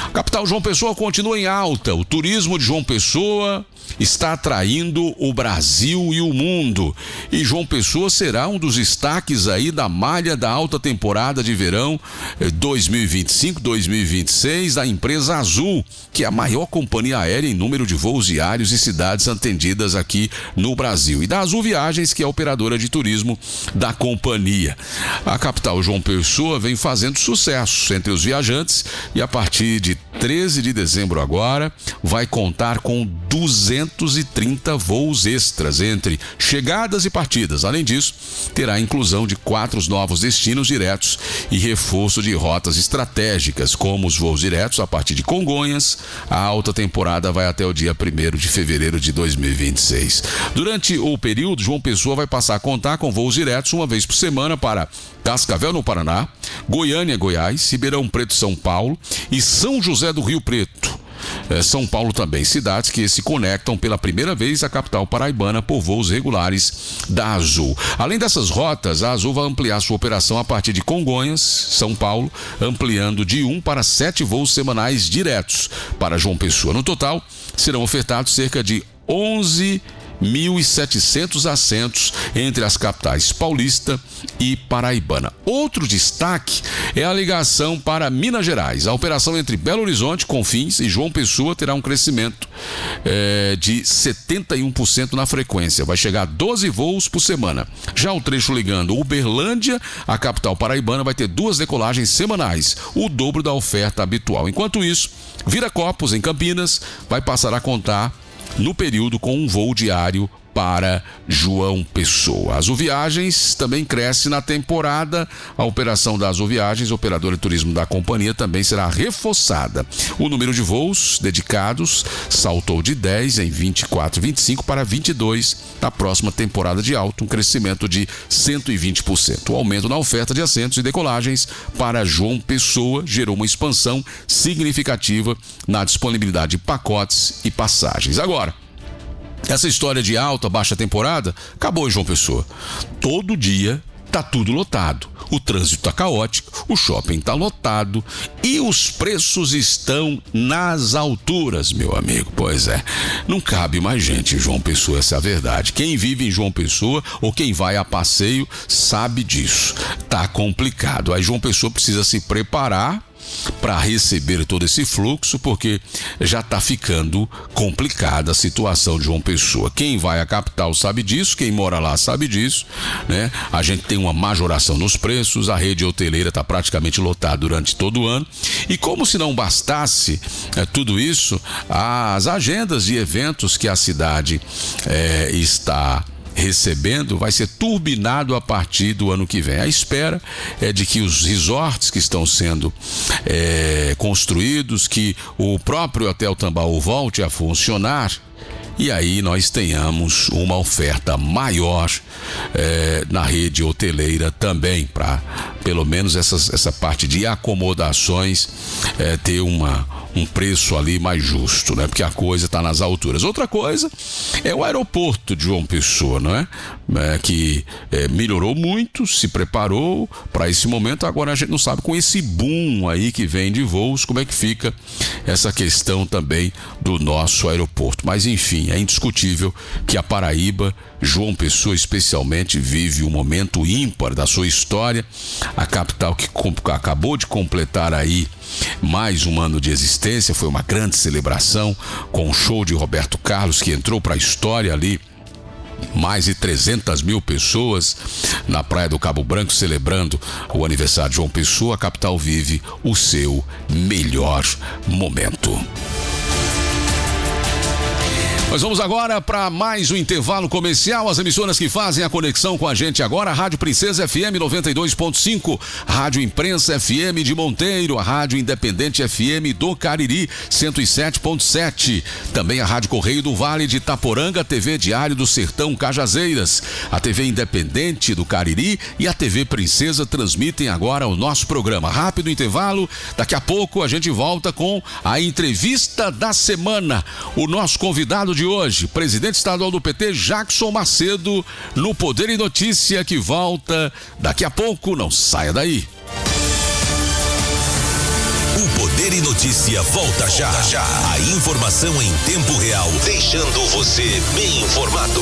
A capital João Pessoa continua em alta. O turismo de João Pessoa está atraindo o Brasil e o mundo. E João Pessoa será um dos destaques aí da malha da alta temporada de verão 2025-2026 da empresa Azul, que é a maior companhia aérea em número de voos diários e cidades atendidas aqui no Brasil. E da Azul Viagens, que é a operadora de turismo da companhia. A capital João Pessoa vem fazendo sucesso entre os viajantes e a partir de 13 de dezembro agora vai contar com 230 voos extras entre chegadas e partidas. Além disso, terá a inclusão de 4 novos destinos diretos e reforço de rotas estratégicas, como os voos diretos a partir de Congonhas. A alta temporada vai até o dia 1º de fevereiro de 2026. Durante o período, João Pessoa vai passar a contar com voos diretos uma vez por semana para Cascavel, no Paraná, Goiânia, Goiás, Ribeirão Preto, São Paulo e São José do Rio Preto. São Paulo também, cidades que se conectam pela primeira vez à capital paraibana por voos regulares da Azul. Além dessas rotas, a Azul vai ampliar sua operação a partir de Congonhas, São Paulo, ampliando de 1 para 7 voos semanais diretos para João Pessoa. No total, serão ofertados cerca de 11.700 assentos entre as capitais paulista e paraibana. Outro destaque é a ligação para Minas Gerais. A operação entre Belo Horizonte, Confins e João Pessoa terá um crescimento de 71% na frequência. Vai chegar a 12 voos por semana. Já o trecho ligando Uberlândia, a capital paraibana, vai ter 2 decolagens semanais, o dobro da oferta habitual. Enquanto isso, Viracopos, em Campinas, vai passar a contar no período com um voo diário para João Pessoa. A Azulviagens também cresce na temporada. A operação da Azulviagens, operadora de turismo da companhia, também será reforçada. O número de voos dedicados saltou de 10 em 24 e 25 para 22 na próxima temporada de alta, um crescimento de 120%. O aumento na oferta de assentos e decolagens para João Pessoa gerou uma expansão significativa na disponibilidade de pacotes e passagens. Agora, essa história de alta, baixa temporada, acabou em João Pessoa. Todo dia tá tudo lotado. O trânsito tá caótico, o shopping tá lotado e os preços estão nas alturas, meu amigo. Pois é, não cabe mais gente em João Pessoa, essa é a verdade. Quem vive em João Pessoa ou quem vai a passeio sabe disso. Tá complicado. Aí João Pessoa precisa se preparar para receber todo esse fluxo, porque já está ficando complicada a situação de João Pessoa. Quem vai à capital sabe disso, quem mora lá sabe disso, né? A gente tem uma majoração nos preços, a rede hoteleira está praticamente lotada durante todo o ano, e como se não bastasse tudo isso, as agendas de eventos que a cidade está recebendo vai ser turbinado a partir do ano que vem. A espera é de que os resorts que estão sendo construídos, que o próprio Hotel Tambaú volte a funcionar, e aí nós tenhamos uma oferta maior na rede hoteleira também, para pelo menos essa parte de acomodações ter um preço ali mais justo, né? Porque a coisa está nas alturas. Outra coisa é o aeroporto de João Pessoa, não é? Que melhorou muito, se preparou para esse momento. Agora a gente não sabe, com esse boom aí que vem de voos, como é que fica essa questão também do nosso aeroporto. Mas enfim, é indiscutível que a Paraíba, João Pessoa especialmente, vive um momento ímpar da sua história. A capital que acabou de completar aí mais um ano de existência, foi uma grande celebração com o show de Roberto Carlos, que entrou para a história ali. Mais de 300 mil pessoas na Praia do Cabo Branco celebrando o aniversário de João Pessoa. A capital vive o seu melhor momento. Nós vamos agora para mais um intervalo comercial. As emissoras que fazem a conexão com a gente agora: a Rádio Princesa FM 92.5, Rádio Imprensa FM de Monteiro, a Rádio Independente FM do Cariri 107.7, também a Rádio Correio do Vale de Itaporanga, TV Diário do Sertão Cajazeiras, a TV Independente do Cariri e a TV Princesa transmitem agora o nosso programa. Rápido intervalo, daqui a pouco a gente volta com a entrevista da semana. O nosso convidado de hoje, presidente estadual do PT, Jackson Macedo, no Poder e Notícia, que volta daqui a pouco. Não saia daí. O Poder e Notícia volta já. A informação em tempo real, deixando você bem informado.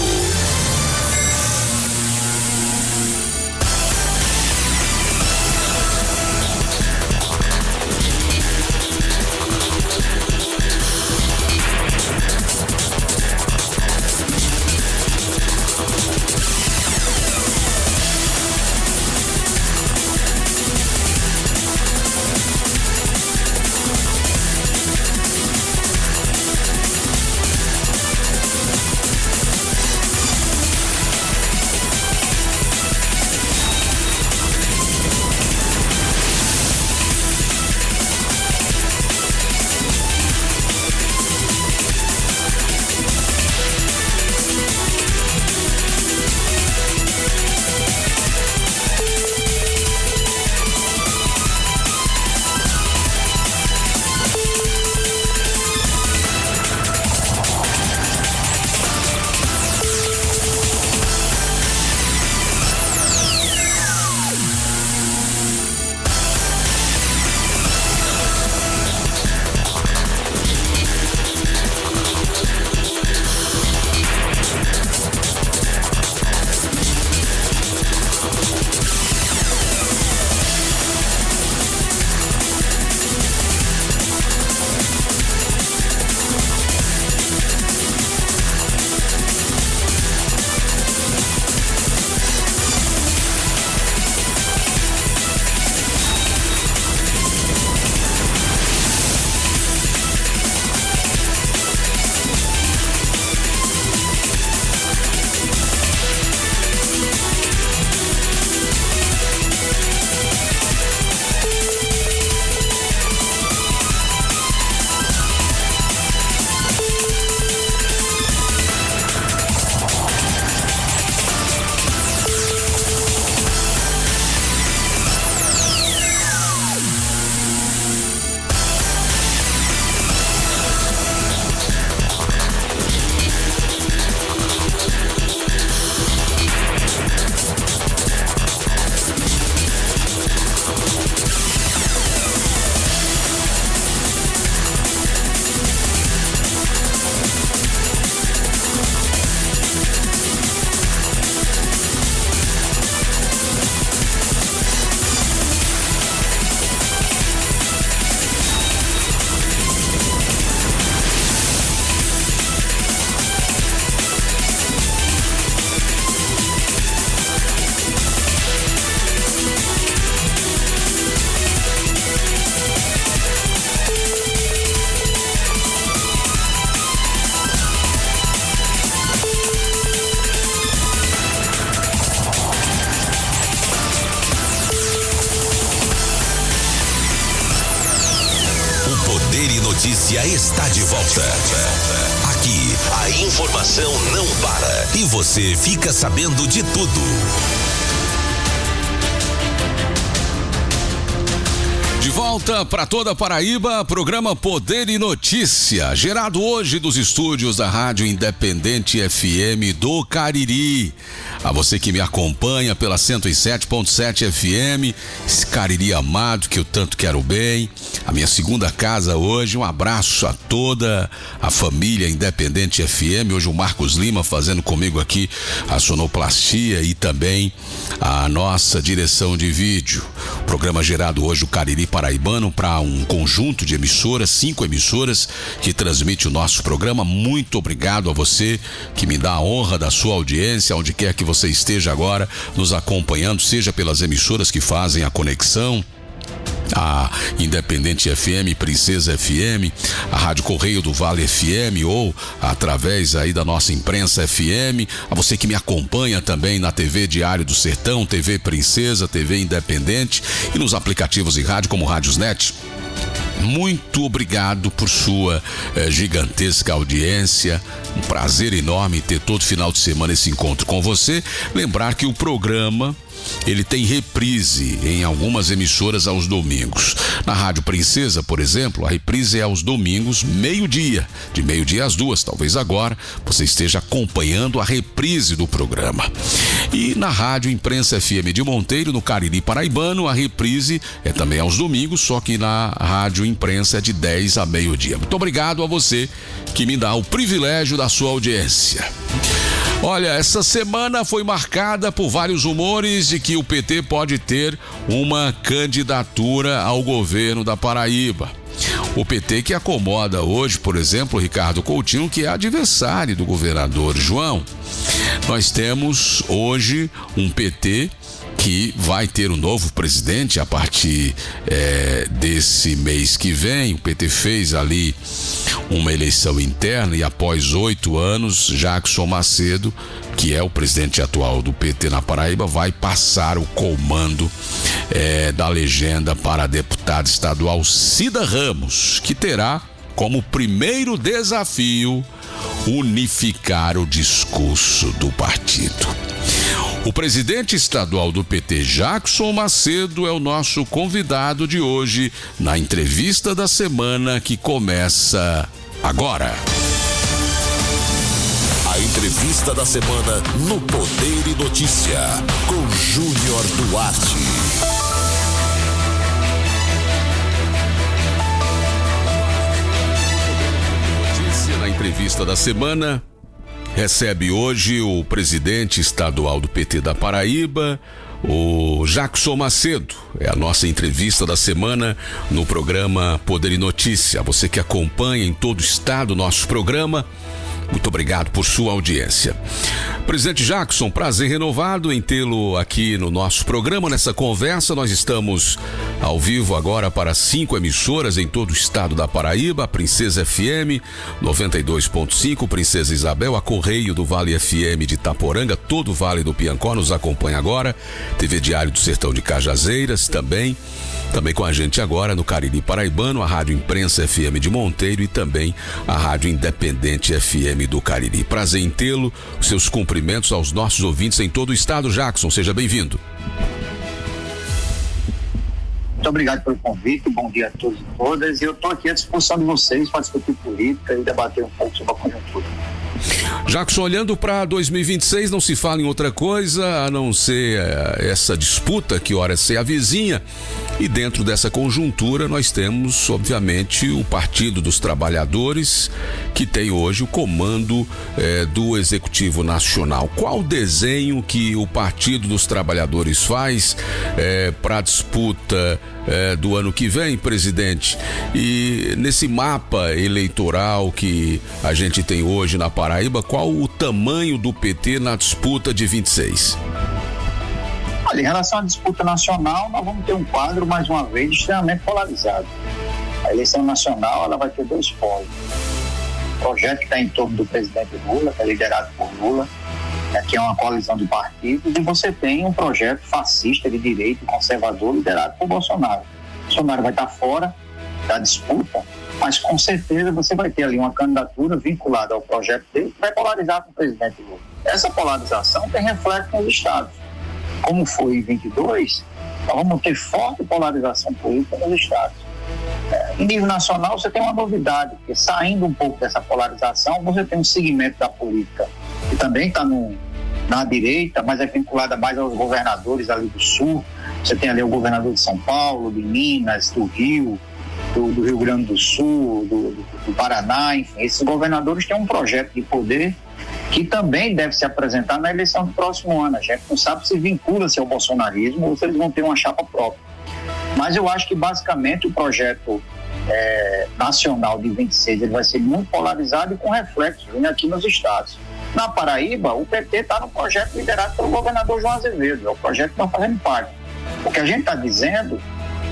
Poder e Notícia está de volta. Aqui, a informação não para e você fica sabendo de tudo. De volta para toda a Paraíba, programa Poder e Notícia, gerado hoje dos estúdios da Rádio Independente FM do Cariri. A você que me acompanha pela 107.7 FM, esse Cariri amado que eu tanto quero bem, a minha segunda casa hoje, um abraço a toda a família Independente FM, hoje o Marcos Lima fazendo comigo aqui a sonoplastia e também a nossa direção de vídeo. Programa gerado hoje do Cariri Paraibano para um conjunto de emissoras, 5 emissoras que transmite o nosso programa. Muito obrigado a você que me dá a honra da sua audiência, onde quer que você esteja agora nos acompanhando, seja pelas emissoras que fazem a conexão, a Independente FM, Princesa FM, a Rádio Correio do Vale FM ou através aí da nossa imprensa FM, a você que me acompanha também na TV Diário do Sertão, TV Princesa, TV Independente e nos aplicativos de rádio como Rádiosnet. Muito obrigado por sua gigantesca audiência. Um prazer enorme ter todo final de semana esse encontro com você. Lembrar que o programa ele tem reprise em algumas emissoras aos domingos. Na Rádio Princesa, por exemplo, a reprise é aos domingos, meio-dia, de meio-dia às 2. Talvez agora você esteja acompanhando a reprise do programa. E na Rádio Imprensa FM de Monteiro, no Cariri Paraibano, a reprise é também aos domingos, só que na Rádio Imprensa é de 10 a meio-dia. Muito obrigado a você que me dá o privilégio da sua audiência. Olha, essa semana foi marcada por vários rumores de que o PT pode ter uma candidatura ao governo da Paraíba. O PT que acomoda hoje, por exemplo, Ricardo Coutinho, que é adversário do governador João. Nós temos hoje um PT que vai ter um novo presidente a partir desse mês que vem. O PT fez ali uma eleição interna e após 8 anos, Jackson Macedo, que é o presidente atual do PT na Paraíba, vai passar o comando da legenda para a deputada estadual Cida Ramos, que terá como primeiro desafio unificar o discurso do partido. O presidente estadual do PT, Jackson Macedo, é o nosso convidado de hoje na entrevista da semana que começa agora. A entrevista da semana no Poder e Notícia, com Júnior Duarte. Na entrevista da semana, recebe hoje o presidente estadual do PT da Paraíba, o Jackson Macedo. É a nossa entrevista da semana no programa Poder e Notícia. Você que acompanha em todo o estado o nosso programa, muito obrigado por sua audiência. Presidente Jackson, prazer renovado em tê-lo aqui no nosso programa, nessa conversa. Nós estamos ao vivo agora para 5 emissoras em todo o estado da Paraíba: a Princesa FM 92.5, Princesa Isabel, a Correio do Vale FM de Itaporanga, todo o Vale do Piancó nos acompanha agora, TV Diário do Sertão de Cajazeiras também com a gente agora no Cariri Paraibano, a Rádio Imprensa FM de Monteiro e também a Rádio Independente FM do Cariri. Prazer em tê-lo, seus cumprimentos aos nossos ouvintes em todo o estado. Jackson, seja bem-vindo. Muito obrigado pelo convite, bom dia a todos e todas. Eu estou aqui à disposição de vocês para discutir política e debater um pouco sobre a conjuntura. Jackson, olhando para 2026, não se fala em outra coisa a não ser essa disputa que ora se avizinha, e dentro dessa conjuntura nós temos, obviamente, o Partido dos Trabalhadores, que tem hoje o comando do Executivo Nacional. Qual o desenho que o Partido dos Trabalhadores faz para a disputa do ano que vem, presidente? E nesse mapa eleitoral que a gente tem hoje na Paraíba, qual o tamanho do PT na disputa de 26? Olha, em relação à disputa nacional, nós vamos ter um quadro, mais uma vez, extremamente polarizado. A eleição nacional, ela vai ter 2 polos. O projeto que está em torno do presidente Lula, que é liderado por Lula, que é uma coalizão de partidos, e você tem um projeto fascista de direita e conservador liderado por Bolsonaro. Bolsonaro vai estar fora da disputa mas com certeza você vai ter ali uma candidatura vinculada ao projeto dele que vai polarizar com o presidente Lula. Essa polarização tem reflexo nos estados. Como foi em 22, nós vamos ter forte polarização política nos estados. Em nível nacional, você tem uma novidade, porque saindo um pouco dessa polarização, você tem um segmento da política que também está na direita, mas é vinculada mais aos governadores ali do Sul. Você tem ali o governador de São Paulo, de Minas, do Rio, do Rio Grande do Sul, do Paraná, enfim. Esses governadores têm um projeto de poder que também deve se apresentar na eleição do próximo ano. A gente não sabe se vincula-se ao bolsonarismo ou se eles vão ter uma chapa própria. Mas eu acho que basicamente o projeto nacional de 26 ele vai ser muito polarizado e com reflexos aqui nos estados. Na Paraíba, o PT está no projeto liderado pelo governador João Azevedo, é o projeto que nós fazemos parte. O que a gente está dizendo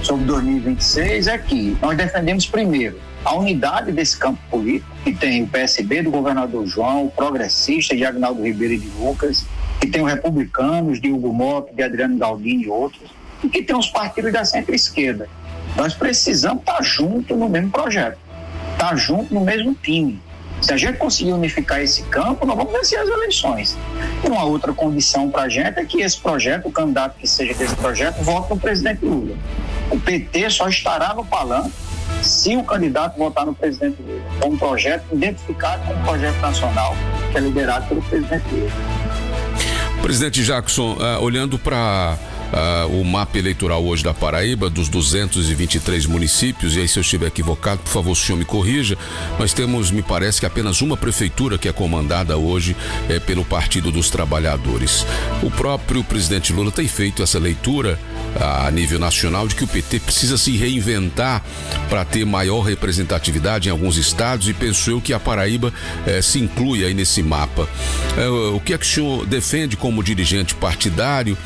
sobre 2026 é que nós defendemos primeiro a unidade desse campo político, que tem o PSB do governador João, o Progressista de Agnaldo Ribeiro e de Lucas, que tem os Republicanos de Hugo Mota, de Adriano Galdino e outros, e que tem os partidos da centro-esquerda. Nós precisamos estar juntos no mesmo projeto, estar juntos no mesmo time. Se a gente conseguir unificar esse campo, nós vamos vencer as eleições. E uma outra condição para a gente é que esse projeto, o candidato que seja desse projeto, vote no presidente Lula. O PT só estará no palanque se o candidato votar no presidente Lula. É um projeto identificado como um projeto nacional que é liderado pelo presidente Lula. Presidente Jackson, olhando para o mapa eleitoral hoje da Paraíba, dos 223 municípios, e aí se eu estiver equivocado, por favor, o senhor me corrija, nós temos, me parece que apenas uma prefeitura que é comandada hoje pelo Partido dos Trabalhadores. O próprio presidente Lula tem feito essa leitura a nível nacional de que o PT precisa se reinventar para ter maior representatividade em alguns estados, e penso eu que a Paraíba se inclui aí nesse mapa. O que é que o senhor defende como dirigente partidário?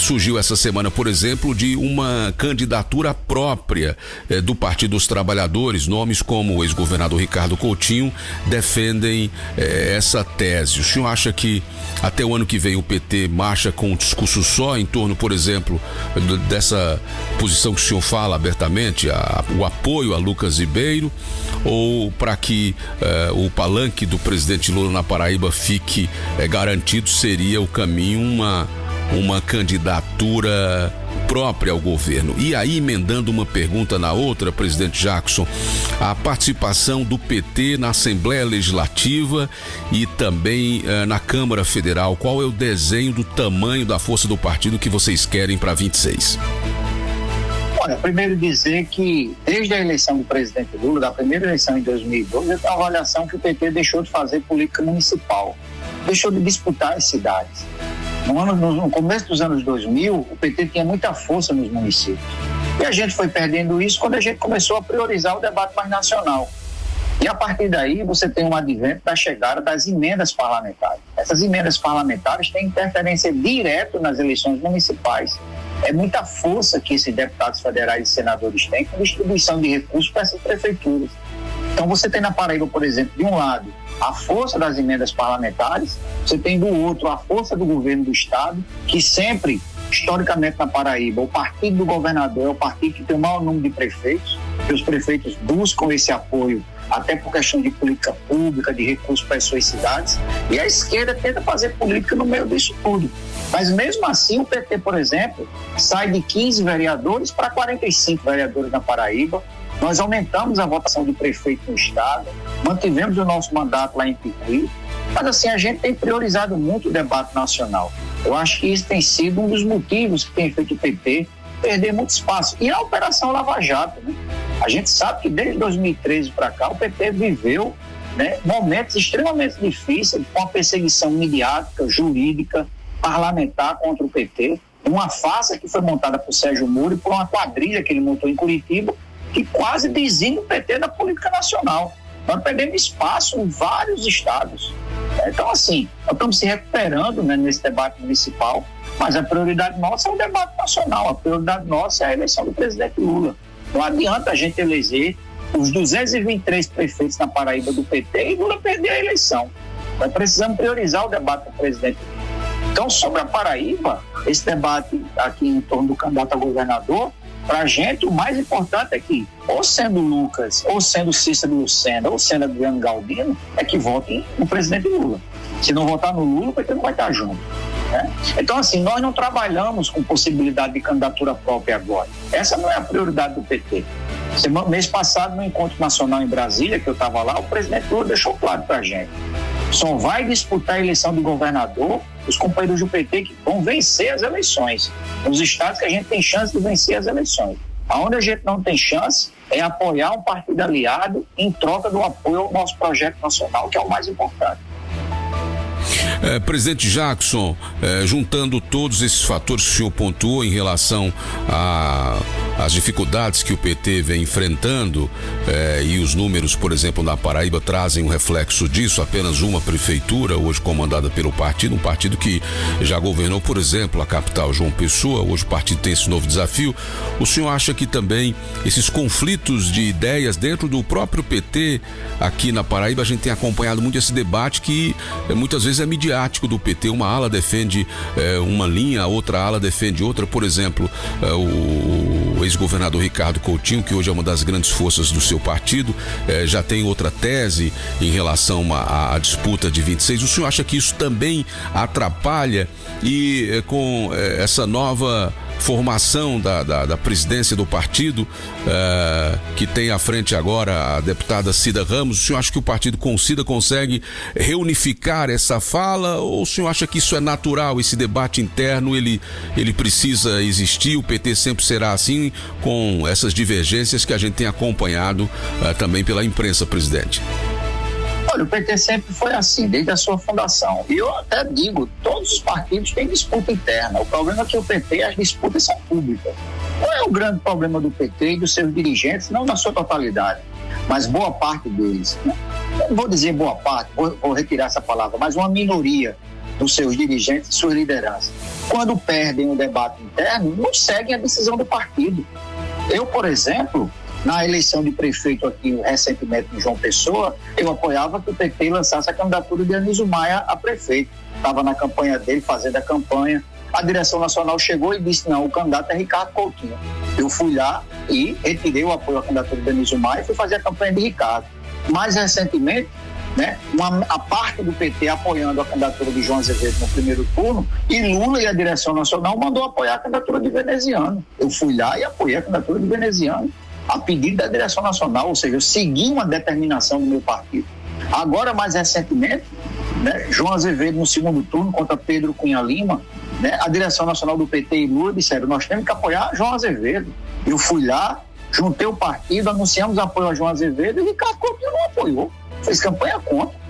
Surgiu essa semana, por exemplo, de uma candidatura própria do Partido dos Trabalhadores. Nomes como o ex-governador Ricardo Coutinho defendem essa tese. O senhor acha que até o ano que vem o PT marcha com um discurso só em torno, por exemplo, dessa posição que o senhor fala abertamente, o apoio a Lucas Ribeiro, ou para que o palanque do presidente Lula na Paraíba fique garantido, seria o caminho uma candidatura própria ao governo? E aí, emendando uma pergunta na outra, presidente Jackson, a participação do PT na Assembleia Legislativa e também na Câmara Federal, qual é o desenho do tamanho da força do partido que vocês querem para 26? Olha, primeiro dizer que desde a eleição do presidente Lula, da primeira eleição em 2012, eu tenho uma avaliação que o PT deixou de fazer política municipal, deixou de disputar as cidades. No começo dos anos 2000, o PT tinha muita força nos municípios. E a gente foi perdendo isso quando a gente começou a priorizar o debate mais nacional. E a partir daí, você tem um advento da chegada das emendas parlamentares. Essas emendas parlamentares têm interferência direta nas eleições municipais. É muita força que esses deputados federais e senadores têm com distribuição de recursos para essas prefeituras. Então, você tem na Paraíba, por exemplo, de um lado, a força das emendas parlamentares, você tem do outro a força do governo do estado, que sempre, historicamente na Paraíba, o partido do governador é o partido que tem o maior número de prefeitos, que os prefeitos buscam esse apoio até por questão de política pública, de recursos para as suas cidades, e a esquerda tenta fazer política no meio disso tudo. Mas mesmo assim o PT, por exemplo, sai de 15 vereadores para 45 vereadores na Paraíba. Nós aumentamos a votação de prefeito no estado, mantivemos o nosso mandato lá em Picuí, mas assim, a gente tem priorizado muito o debate nacional. Eu acho que isso tem sido um dos motivos que tem feito o PT perder muito espaço. E a Operação Lava Jato, né? A gente sabe que desde 2013 para cá o PT viveu, né, momentos extremamente difíceis, com a perseguição midiática, jurídica, parlamentar contra o PT, uma farsa que foi montada por Sérgio Moro e por uma quadrilha que ele montou em Curitiba, que quase designa o PT da política nacional. Nós perdemos espaço em vários estados. Então, assim, nós estamos se recuperando, né, nesse debate municipal, mas a prioridade nossa é o debate nacional, a prioridade nossa é a eleição do presidente Lula. Não adianta a gente eleger os 223 prefeitos na Paraíba do PT e Lula perder a eleição. Nós precisamos priorizar o debate do presidente Lula. Então, sobre a Paraíba, esse debate aqui em torno do candidato a governador, Para a gente, o mais importante é que, ou sendo Lucas, ou sendo Cícero Lucena, ou sendo Adriano Galdino, é que votem no presidente Lula. Se não votar no Lula, o PT não vai estar junto. Né? Então, assim, nós não trabalhamos com possibilidade de candidatura própria agora. Essa não é a prioridade do PT. Mês passado, no Encontro Nacional em Brasília, que eu estava lá, o presidente Lula deixou claro para a gente. Só vai disputar a eleição de governador os companheiros do PT que vão vencer as eleições. Nos estados que a gente tem chance de vencer as eleições. Aonde a gente não tem chance é apoiar um partido aliado em troca do apoio ao nosso projeto nacional, que é o mais importante. Presidente Jackson, juntando todos esses fatores que o senhor pontuou em relação às dificuldades que o PT vem enfrentando, e os números, por exemplo, na Paraíba trazem um reflexo disso, apenas uma prefeitura, hoje comandada pelo partido, um partido que já governou, por exemplo, a capital João Pessoa, hoje o partido tem esse novo desafio. O senhor acha que também esses conflitos de ideias dentro do próprio PT aqui na Paraíba, a gente tem acompanhado muito esse debate que muitas vezes é midiático do PT, uma ala defende uma linha, a outra ala defende outra. Por exemplo, o ex-governador Ricardo Coutinho, que hoje é uma das grandes forças do seu partido, já tem outra tese em relação à disputa de 26. O senhor acha que isso também atrapalha e com essa nova formação da presidência do partido, que tem à frente agora a deputada Cida Ramos, o senhor acha que o partido com Cida consegue reunificar essa fala, ou o senhor acha que isso é natural, esse debate interno, ele precisa existir, o PT sempre será assim, com essas divergências que a gente tem acompanhado também pela imprensa, presidente? Olha, o PT sempre foi assim, desde a sua fundação. E eu até digo, todos os partidos têm disputa interna. O problema é que o PT, as disputas são públicas. Qual é o grande problema do PT e dos seus dirigentes? Não na sua totalidade, mas boa parte deles. Não vou dizer boa parte, vou retirar essa palavra, mas uma minoria dos seus dirigentes e suas lideranças. Quando perdem o debate interno, não seguem a decisão do partido. Eu, por exemplo, na eleição de prefeito aqui recentemente em João Pessoa, eu apoiava que o PT lançasse a candidatura de Anísio Maia a prefeito. Estava na campanha dele, fazendo a campanha. A direção nacional chegou e disse, não, o candidato é Ricardo Coutinho. Eu fui lá e retirei o apoio à candidatura de Anísio Maia e fui fazer a campanha de Ricardo. Mais recentemente, né, a parte do PT apoiando a candidatura de João Azevedo no primeiro turno, e Lula e a direção nacional mandou apoiar a candidatura de Veneziano. Eu fui lá e apoiei a candidatura de Veneziano a pedido da direção nacional, ou seja, eu segui uma determinação do meu partido. Agora, mais recentemente, né, João Azevedo no segundo turno contra Pedro Cunha Lima, né, a direção nacional do PT e Lula disseram, nós temos que apoiar João Azevedo. Eu fui lá, juntei o partido, anunciamos apoio a João Azevedo e Ricardo Coutinho não apoiou, fez campanha contra.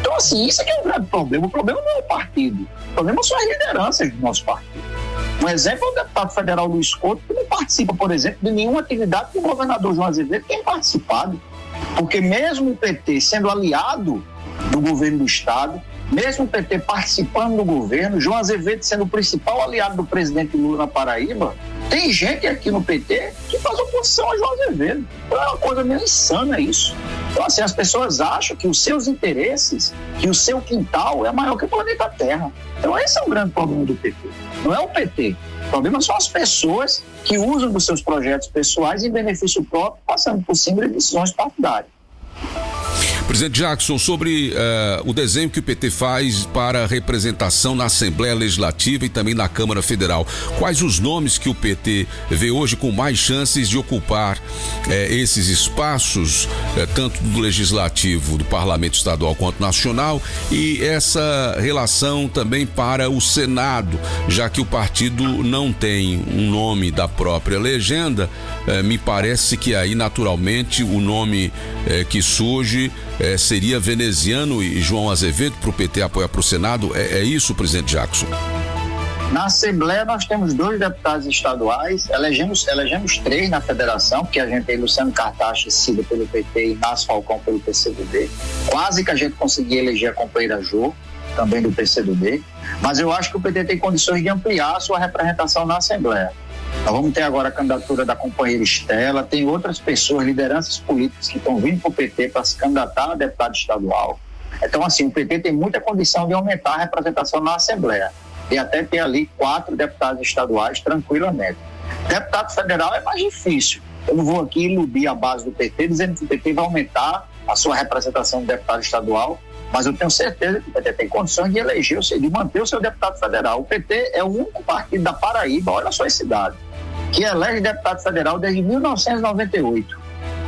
Então, assim, isso aqui é um grande problema. O problema não é o partido, o problema são as lideranças do nosso partido. Um exemplo é o deputado federal Luiz Couto, que não participa, por exemplo, de nenhuma atividade que o governador João Azevedo tem participado. Porque mesmo o PT sendo aliado do governo do Estado, mesmo o PT participando do governo, João Azevedo sendo o principal aliado do presidente Lula na Paraíba, tem gente aqui no PT que faz oposição a João Azevedo. É uma coisa meio insana isso. Então, assim, as pessoas acham que os seus interesses, que o seu quintal é maior que o planeta Terra. Então, esse é o grande problema do PT. Não é o PT. O problema são as pessoas que usam dos seus projetos pessoais em benefício próprio, passando por cima de decisões partidárias. Presidente Jackson, sobre o desenho que o PT faz para representação na Assembleia Legislativa e também na Câmara Federal, quais os nomes que o PT vê hoje com mais chances de ocupar esses espaços, tanto do Legislativo, do Parlamento Estadual quanto Nacional, e essa relação também para o Senado, já que o partido não tem um nome da própria legenda, me parece que aí naturalmente o nome que surge seria Veneziano e João Azevedo para o PT apoiar para o Senado. É isso, presidente Jackson? Na Assembleia nós temos 2 deputados estaduais, elegemos 3 na federação, porque a gente tem Luciano Cartacho, Cida pelo PT e Inácio Falcão pelo PCdoB. Quase que a gente conseguia eleger a companheira Jô, também do PCdoB. Mas eu acho que o PT tem condições de ampliar a sua representação na Assembleia. Nós vamos ter agora a candidatura da companheira Estela, tem outras pessoas, lideranças políticas que estão vindo para o PT para se candidatar a deputado estadual. Então, assim, o PT tem muita condição de aumentar a representação na Assembleia e até ter ali 4 deputados estaduais tranquilamente. Deputado federal é mais difícil. Eu não vou aqui iludir a base do PT, dizendo que o PT vai aumentar a sua representação de deputado estadual, mas eu tenho certeza que o PT tem condições de eleger, ou seja, de manter o seu deputado federal. O PT é o único partido da Paraíba, olha só a cidade, que elege deputado federal desde 1998.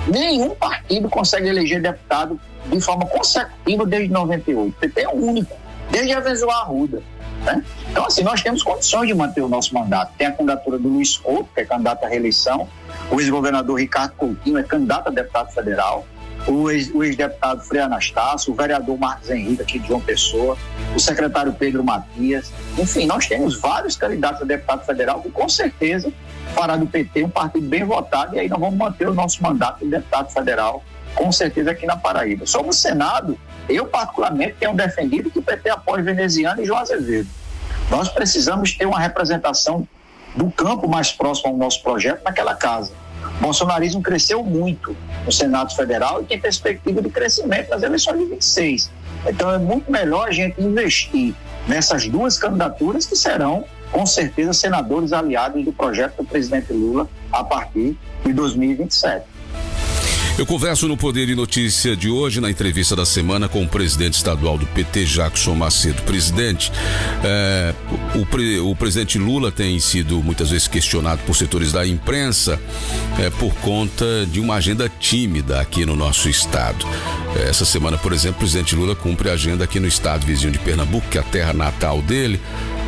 Nenhum partido consegue eleger deputado de forma consecutiva desde 98. O PT é o único, desde a Venezuela Arruda. Né? Então, assim, nós temos condições de manter o nosso mandato. Tem a candidatura do Luiz Couto, que é candidato à reeleição. O ex-governador Ricardo Coutinho é candidato a deputado federal. O ex-deputado Frei Anastácio, o vereador Marcos Henrique, aqui de João Pessoa, o secretário Pedro Matias. Enfim, nós temos vários candidatos a deputado federal que, com certeza, fará do PT um partido bem votado, e aí nós vamos manter o nosso mandato de deputado federal, com certeza, aqui na Paraíba. Sobre o Senado, eu, particularmente, tenho defendido que o PT apoie Veneziano e João Azevedo. Nós precisamos ter uma representação do campo mais próximo ao nosso projeto naquela casa. O bolsonarismo cresceu muito no Senado Federal e tem perspectiva de crescimento nas eleições de 26. Então é muito melhor a gente investir nessas duas candidaturas que serão, com certeza, senadores aliados do projeto do presidente Lula a partir de 2027. Eu converso no Poder e Notícia de hoje, na entrevista da semana, com o presidente estadual do PT, Jackson Macedo. Presidente, o presidente Lula tem sido muitas vezes questionado por setores da imprensa por conta de uma agenda tímida aqui no nosso estado. Essa semana, por exemplo, o presidente Lula cumpre a agenda aqui no estado vizinho de Pernambuco, que é a terra natal dele.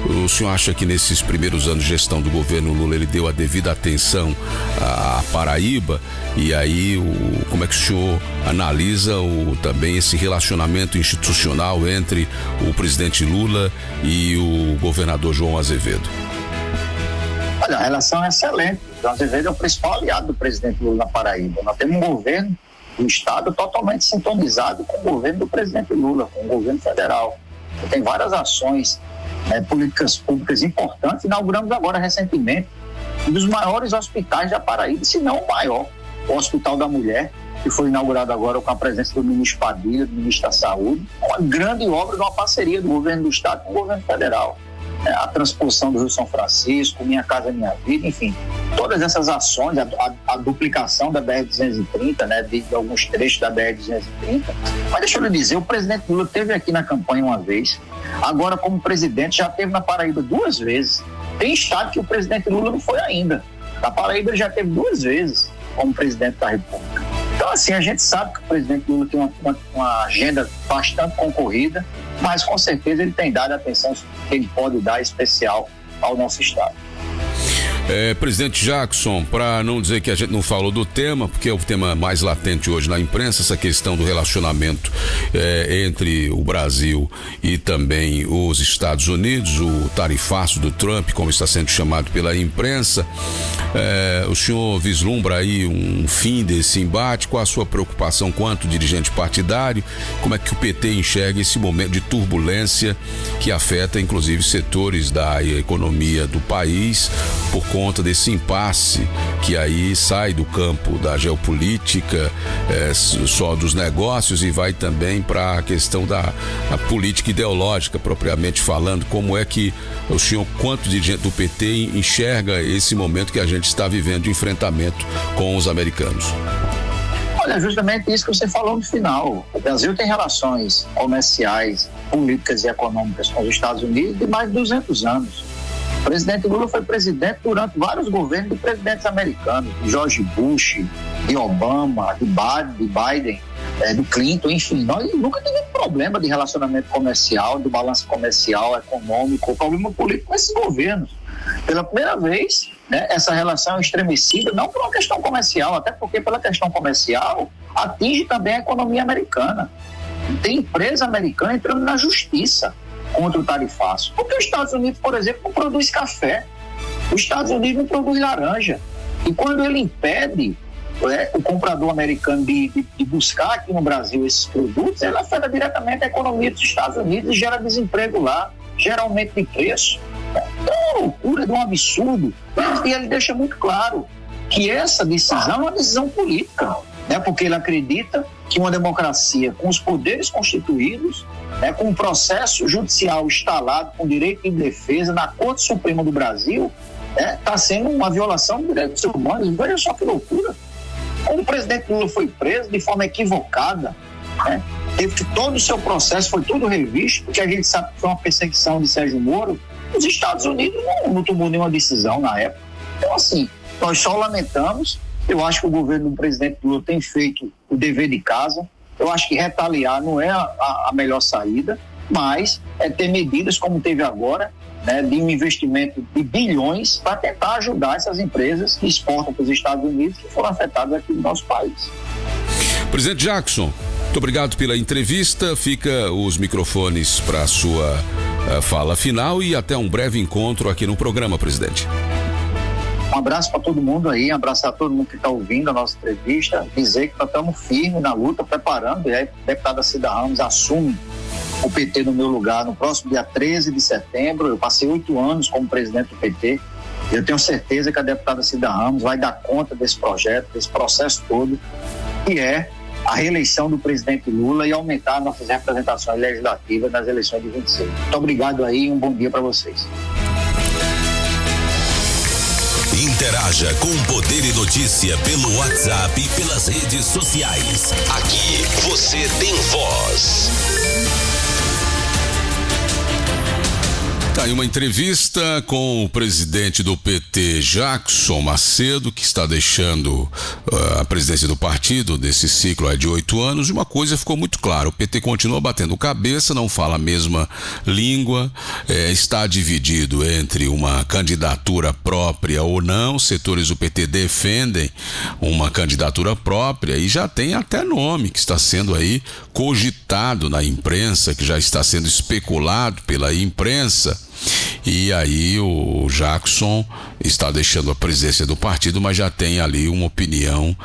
O senhor acha que nesses primeiros anos de gestão do governo Lula ele deu a devida atenção à Paraíba? E aí, como é que o senhor analisa também esse relacionamento institucional entre o presidente Lula e o governador João Azevedo? Olha, a relação é excelente. O João Azevedo é o principal aliado do presidente Lula na Paraíba. Nós temos um governo do estado totalmente sintonizado com o governo do presidente Lula, com o governo federal. Tem várias ações, políticas públicas importantes. Inauguramos agora recentemente um dos maiores hospitais da Paraíba, se não o maior, o Hospital da Mulher, que foi inaugurado agora com a presença do ministro Padilha, do ministro da Saúde. Uma grande obra de uma parceria do governo do estado com o governo federal. A transposição do Rio São Francisco, Minha Casa Minha Vida, enfim, todas essas ações, a duplicação da BR-230, de alguns trechos da BR-230. Mas deixa eu lhe dizer, o presidente Lula esteve aqui na campanha uma vez, agora como presidente já esteve na Paraíba 2 vezes. Tem estado que o presidente Lula não foi ainda. Na Paraíba ele já esteve 2 vezes como presidente da República. Então, assim, a gente sabe que o presidente Lula tem uma agenda bastante concorrida, mas com certeza ele tem dado a atenção que ele pode dar especial ao nosso estado. Presidente Jackson, para não dizer que a gente não falou do tema, porque é o tema mais latente hoje na imprensa, essa questão do relacionamento entre o Brasil e também os Estados Unidos, o tarifaço do Trump, como está sendo chamado pela imprensa. O senhor vislumbra aí um fim desse embate? Qual a sua preocupação quanto dirigente partidário? Como é que o PT enxerga esse momento de turbulência que afeta inclusive setores da economia do país por conta desse impasse que aí sai do campo da geopolítica, só dos negócios, e vai também para a questão da política ideológica propriamente falando? Como é que o senhor, quanto dirigente do PT, enxerga esse momento que a gente está vivendo de enfrentamento com os americanos? Olha, justamente isso que você falou no final. O Brasil tem relações comerciais, políticas e econômicas com os Estados Unidos de mais de 200 anos. O presidente Lula foi presidente durante vários governos de presidentes americanos, de George Bush, de Obama, de Biden, do Clinton, enfim. Nós nunca tivemos problema de relacionamento comercial, de balanço comercial, econômico, problema político com esses governos. Pela primeira vez, essa relação é estremecida, não por uma questão comercial, até porque pela questão comercial atinge também a economia americana. Tem empresa americana entrando na justiça contra o tarifaço. Porque os Estados Unidos, por exemplo, não produz café. Os Estados Unidos não produz laranja. E quando ele impede o comprador americano de buscar aqui no Brasil esses produtos, ele afeta diretamente a economia dos Estados Unidos e gera desemprego lá, gera aumento de preço. É uma loucura, de um absurdo. E ele deixa muito claro que essa decisão é uma decisão política, porque ele acredita que uma democracia com os poderes constituídos, com um processo judicial instalado com direito de defesa na Corte Suprema do Brasil, está sendo uma violação de direitos humanos. Veja só que loucura. Quando o presidente Lula foi preso de forma equivocada, né, teve todo o seu processo, foi tudo revisto, porque a gente sabe que foi uma perseguição de Sérgio Moro. Os Estados Unidos não tomou nenhuma decisão na época. Então, assim, nós só lamentamos. Eu acho que o governo do presidente Lula tem feito o dever de casa. Eu acho que retaliar não é a melhor saída, mas é ter medidas como teve agora, né, de um investimento de bilhões para tentar ajudar essas empresas que exportam para os Estados Unidos, que foram afetadas aqui no nosso país. Presidente Jackson, muito obrigado pela entrevista. Fica os microfones para a sua fala final e até um breve encontro aqui no programa, presidente. Um abraço para todo mundo aí, abraçar todo mundo que está ouvindo a nossa entrevista, dizer que nós estamos firmes na luta, preparando, e aí a deputada Cida Ramos assume o PT no meu lugar no próximo dia 13 de setembro. Eu passei 8 anos como presidente do PT. Eu tenho certeza que a deputada Cida Ramos vai dar conta desse projeto, desse processo todo, que é a reeleição do presidente Lula e aumentar nossas representações legislativas nas eleições de 26. Muito obrigado aí e um bom dia para vocês. Interaja com o Poder e Notícia pelo WhatsApp e pelas redes sociais. Aqui você tem voz. Tá aí uma entrevista com o presidente do PT, Jackson Macedo, que está deixando a presidência do partido desse ciclo de 8 anos. E uma coisa ficou muito clara: o PT continua batendo cabeça, não fala a mesma língua, está dividido entre uma candidatura própria ou não. Setores do PT defendem uma candidatura própria e já tem até nome que está sendo aí cogitado na imprensa, que já está sendo especulado pela imprensa. E aí o Jackson está deixando a presidência do partido, mas já tem ali uma opinião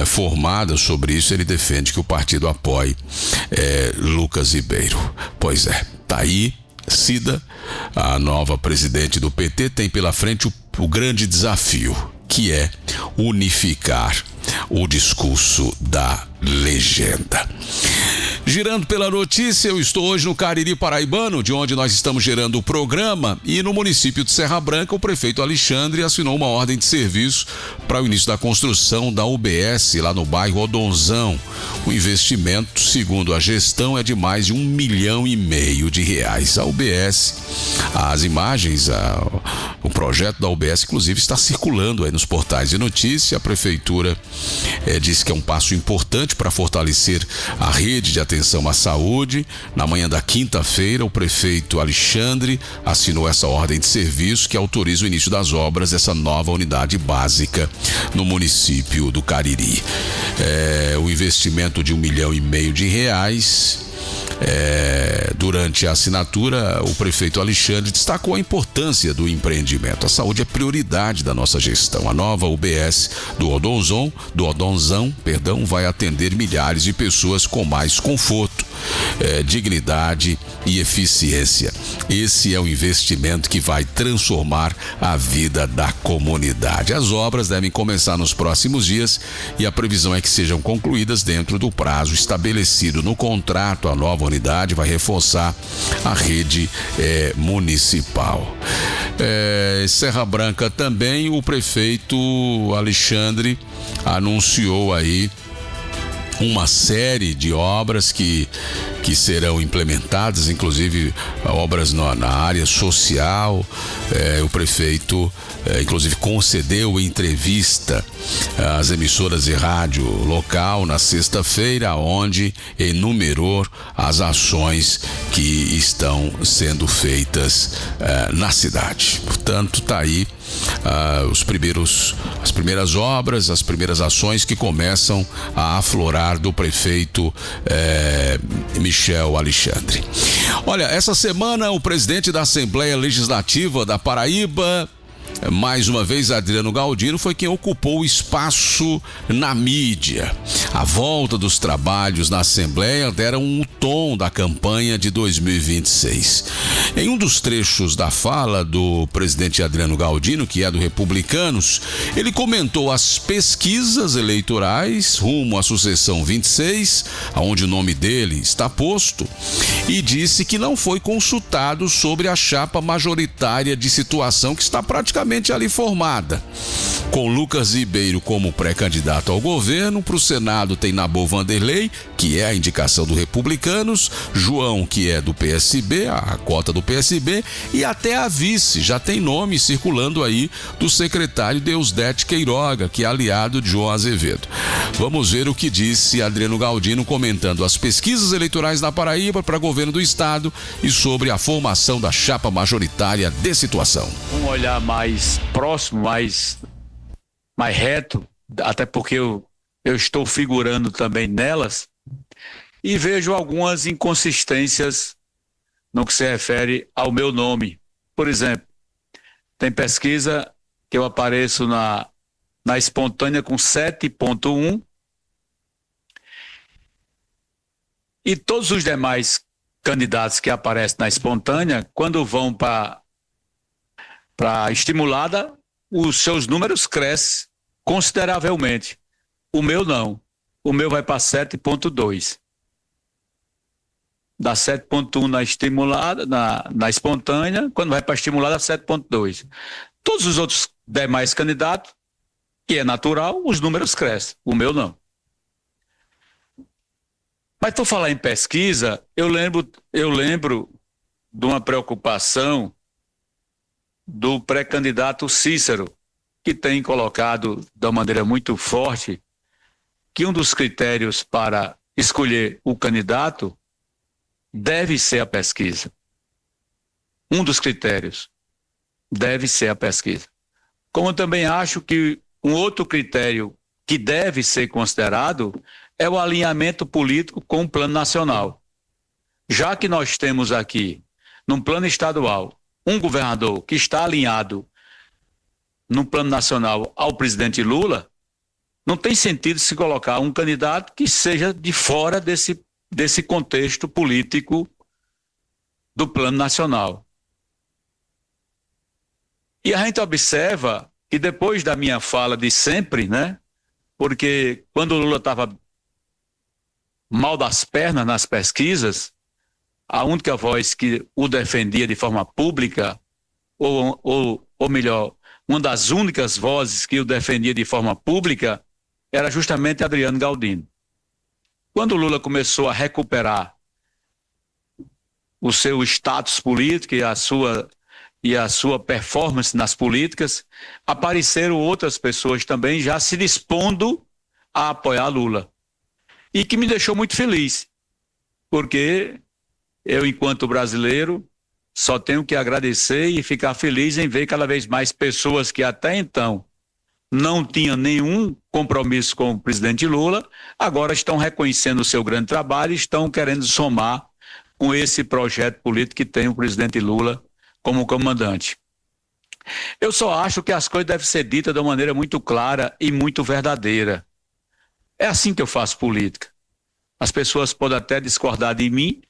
formada sobre isso. Ele defende que o partido apoie Lucas Ribeiro. Pois é, tá aí Cida, a nova presidente do PT, tem pela frente o grande desafio, que é unificar o discurso da legenda. Girando pela notícia, eu estou hoje no Cariri Paraibano, de onde nós estamos gerando o programa, e no município de Serra Branca, o prefeito Alexandre assinou uma ordem de serviço para o início da construção da UBS lá no bairro Odonzão. O investimento, segundo a gestão, é de mais de R$1,5 milhão de reais. A UBS, as imagens, o projeto da UBS, inclusive, está circulando aí nos portais de notícia. A prefeitura diz que é um passo importante para fortalecer a rede de atenção à saúde. Na manhã da quinta-feira, o prefeito Alexandre assinou essa ordem de serviço que autoriza o início das obras dessa nova unidade básica no município do Cariri. O investimento de R$1,5 milhão de reais. Durante a assinatura, o prefeito Alexandre destacou a importância do empreendimento. A saúde é prioridade da nossa gestão. A nova UBS do Odonzão, vai atender milhares de pessoas com mais conforto, dignidade e eficiência. Esse é o investimento que vai transformar a vida da comunidade. As obras devem começar nos próximos dias e a previsão é que sejam concluídas dentro do prazo estabelecido no contrato. A nova unidade vai reforçar a rede municipal. Serra Branca também, o prefeito Alexandre anunciou aí uma série de obras que serão implementadas, inclusive obras na área social. O prefeito, inclusive, concedeu entrevista às emissoras de rádio local na sexta-feira, onde enumerou as ações que estão sendo feitas na cidade. Portanto, está aí as primeiras obras, as primeiras ações que começam a aflorar do prefeito Michel Alexandre. Olha, essa semana o presidente da Assembleia Legislativa da Paraíba, mais uma vez Adriano Galdino, foi quem ocupou o espaço na mídia. A volta dos trabalhos na Assembleia deram um tom da campanha de 2026. Em um dos trechos da fala do presidente Adriano Galdino, que é do Republicanos, ele comentou as pesquisas eleitorais rumo à sucessão 26, onde o nome dele está posto, e disse que não foi consultado sobre a chapa majoritária de situação que está praticamente praticamente ali formada. Com Lucas Ribeiro como pré-candidato ao governo, para o Senado tem Nabor Vanderlei, que é a indicação do Republicanos, João, que é do PSB, a cota do PSB, e até a vice, já tem nome circulando aí do secretário Deusdete Queiroga, que é aliado de João Azevedo. Vamos ver o que disse Adriano Galdino comentando as pesquisas eleitorais na Paraíba para governo do estado e sobre a formação da chapa majoritária de situação. Um olhar mais próximo, mais reto, até porque eu estou figurando também nelas, e vejo algumas inconsistências no que se refere ao meu nome. Por exemplo, tem pesquisa que eu apareço na espontânea com 7,1, e todos os demais candidatos que aparecem na espontânea, quando vão para a estimulada, os seus números crescem consideravelmente. O meu não. O meu vai para 7,2. Dá 7,1 na estimulada, na espontânea, quando vai para a estimulada, 7,2. Todos os outros demais candidatos, que é natural, os números crescem. O meu não. Mas por falar em pesquisa, eu lembro de uma preocupação do pré-candidato Cícero, que tem colocado de uma maneira muito forte que um dos critérios para escolher o candidato deve ser a pesquisa. Um dos critérios deve ser a pesquisa. Como eu também acho que um outro critério que deve ser considerado é o alinhamento político com o plano nacional. Já que nós temos aqui, num plano estadual, um governador que está alinhado no plano nacional ao presidente Lula, não tem sentido se colocar um candidato que seja de fora desse contexto político do plano nacional. E a gente observa que depois da minha fala de sempre, né? Porque quando o Lula estava mal das pernas nas pesquisas, a única voz que o defendia de forma pública, ou melhor, uma das únicas vozes que o defendia de forma pública, era justamente Adriano Galdino. Quando o Lula começou a recuperar o seu status político e a sua performance nas políticas, apareceram outras pessoas também já se dispondo a apoiar Lula. E que me deixou muito feliz, porque eu, enquanto brasileiro, só tenho que agradecer e ficar feliz em ver cada vez mais pessoas que até então não tinham nenhum compromisso com o presidente Lula, agora estão reconhecendo o seu grande trabalho e estão querendo somar com esse projeto político que tem o presidente Lula como comandante. Eu só acho que as coisas devem ser ditas de uma maneira muito clara e muito verdadeira. É assim que eu faço política. As pessoas podem até discordar de mim,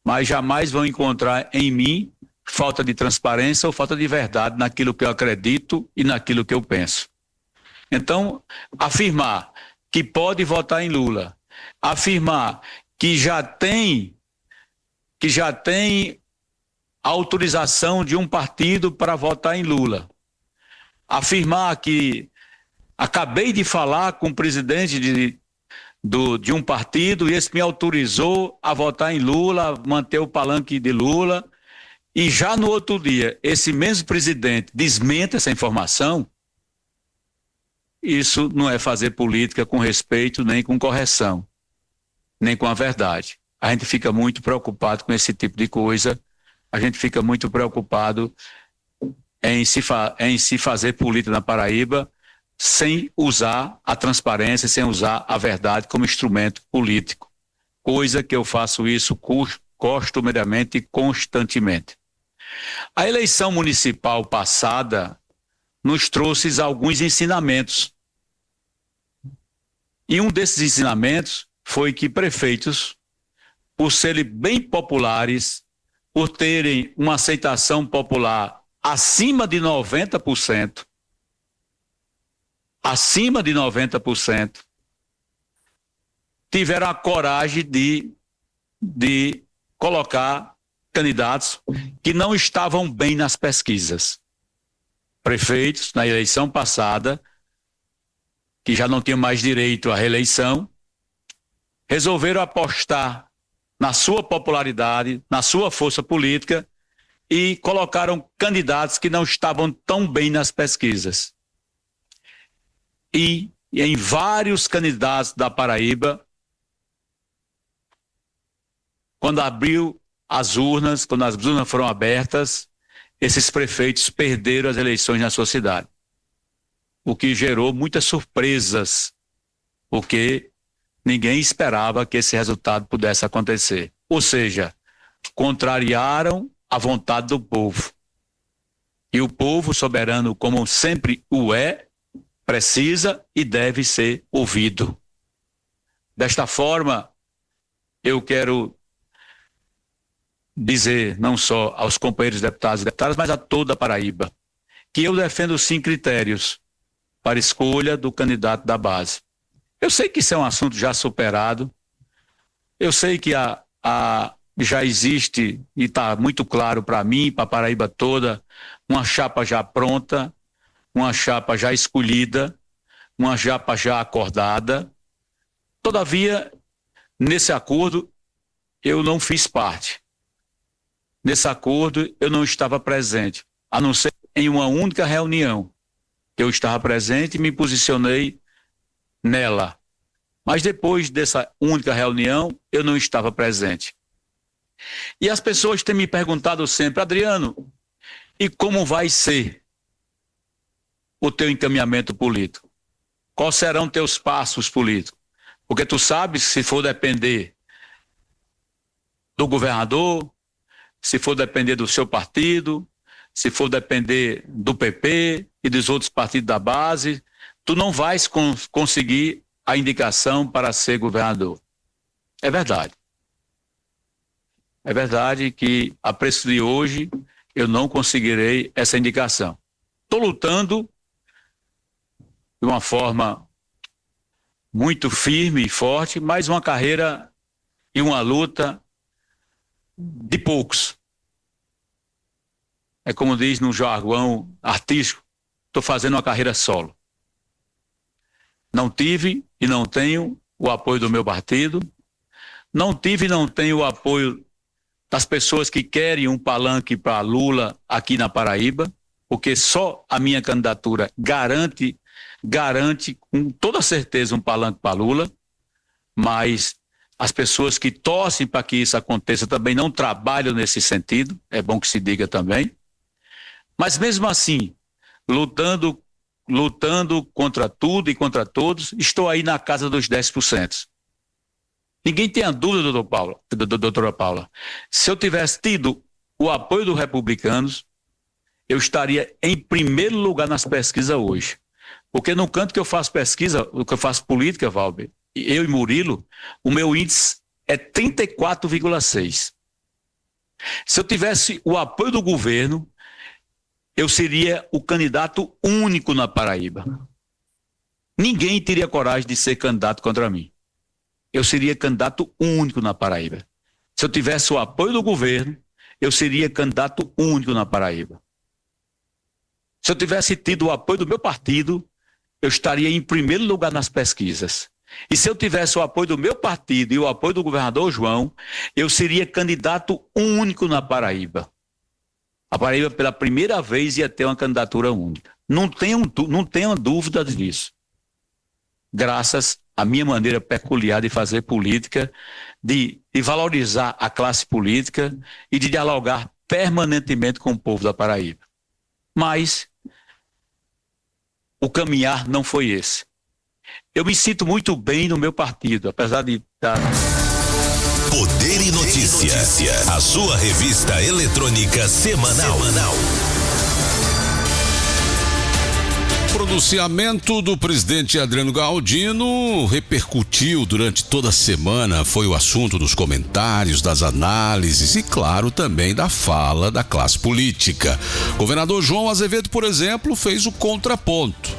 mas jamais vão encontrar em mim falta de transparência ou falta de verdade naquilo que eu acredito e naquilo que eu penso. Então, afirmar que pode votar em Lula, afirmar que já tem autorização de um partido para votar em Lula, afirmar que acabei de falar com o presidente de um partido e esse me autorizou a votar em Lula, manter o palanque de Lula, e já no outro dia esse mesmo presidente desmente essa informação, isso não é fazer política com respeito, nem com correção, nem com a verdade. A gente fica muito preocupado com esse tipo de coisa, a gente fica muito preocupado em se fazer política na Paraíba sem usar a transparência, sem usar a verdade como instrumento político. Coisa que eu faço isso costumeiramente e constantemente. A eleição municipal passada nos trouxe alguns ensinamentos. E um desses ensinamentos foi que prefeitos, por serem bem populares, por terem uma aceitação popular acima de 90%, tiveram a coragem de colocar candidatos que não estavam bem nas pesquisas. prefeitos na eleição passada, que já não tinham mais direito à reeleição, resolveram apostar na sua popularidade, na sua força política e colocaram candidatos que não estavam tão bem nas pesquisas. E em vários candidatos da Paraíba, quando abriu as urnas, quando as urnas foram abertas, esses prefeitos perderam as eleições na sua cidade, o que gerou muitas surpresas, porque ninguém esperava que esse resultado pudesse acontecer. Ou seja, contrariaram a vontade do povo. E o povo soberano, como sempre o é, precisa e deve ser ouvido. Desta forma, eu quero dizer, não só aos companheiros deputados e deputadas, mas a toda a Paraíba, que eu defendo sim critérios para escolha do candidato da base. Eu sei que isso é um assunto já superado, eu sei que já existe, e está muito claro para mim, para a Paraíba toda, uma chapa já pronta, uma chapa já escolhida, uma chapa já acordada. Todavia, nesse acordo, eu não fiz parte. Nesse acordo, eu não estava presente, a não ser em uma única reunião. Eu estava presente e me posicionei nela. Mas depois dessa única reunião, eu não estava presente. E as pessoas têm me perguntado sempre: Adriano, e como vai ser o teu encaminhamento político? Quais serão teus passos políticos? Porque tu sabes, se for depender do governador, se for depender do seu partido, se for depender do PP e dos outros partidos da base, tu não vais conseguir a indicação para ser governador. É verdade. É verdade que a preço de hoje eu não conseguirei essa indicação. Estou lutando de uma forma muito firme e forte, mas uma carreira e uma luta de poucos. É como diz no jargão artístico, estou fazendo uma carreira solo. Não tive e não tenho o apoio do meu partido, não tive e não tenho o apoio das pessoas que querem um palanque para Lula aqui na Paraíba, porque só a minha candidatura garante com toda certeza um palanque para Lula, mas as pessoas que torcem para que isso aconteça também não trabalham nesse sentido, é bom que se diga também. Mas mesmo assim, lutando contra tudo e contra todos, estou aí na casa dos 10%. Ninguém tenha dúvida, doutora Paula. Se eu tivesse tido o apoio dos republicanos, eu estaria em primeiro lugar nas pesquisas hoje. Porque no canto que eu faço pesquisa, que eu faço política, Valber, eu e Murilo, o meu índice é 34,6. Se eu tivesse o apoio do governo, eu seria o candidato único na Paraíba. Ninguém teria coragem de ser candidato contra mim. Eu seria candidato único na Paraíba. Se eu tivesse o apoio do governo, eu seria candidato único na Paraíba. Se eu tivesse tido o apoio do meu partido, eu estaria em primeiro lugar nas pesquisas. E se eu tivesse o apoio do meu partido e o apoio do governador João, eu seria candidato único na Paraíba. A Paraíba, pela primeira vez, ia ter uma candidatura única. Não tenham dúvida disso. Graças à minha maneira peculiar de fazer política, de valorizar a classe política e de dialogar permanentemente com o povo da Paraíba. Mas o caminhar não foi esse. Eu me sinto muito bem no meu partido, apesar de estar... Poder e Notícia, a sua revista eletrônica semanal. pronunciamento do presidente Adriano Galdino repercutiu durante toda a semana, foi o assunto dos comentários, das análises e, claro, também da fala da classe política. O governador João Azevedo, por exemplo, fez o contraponto.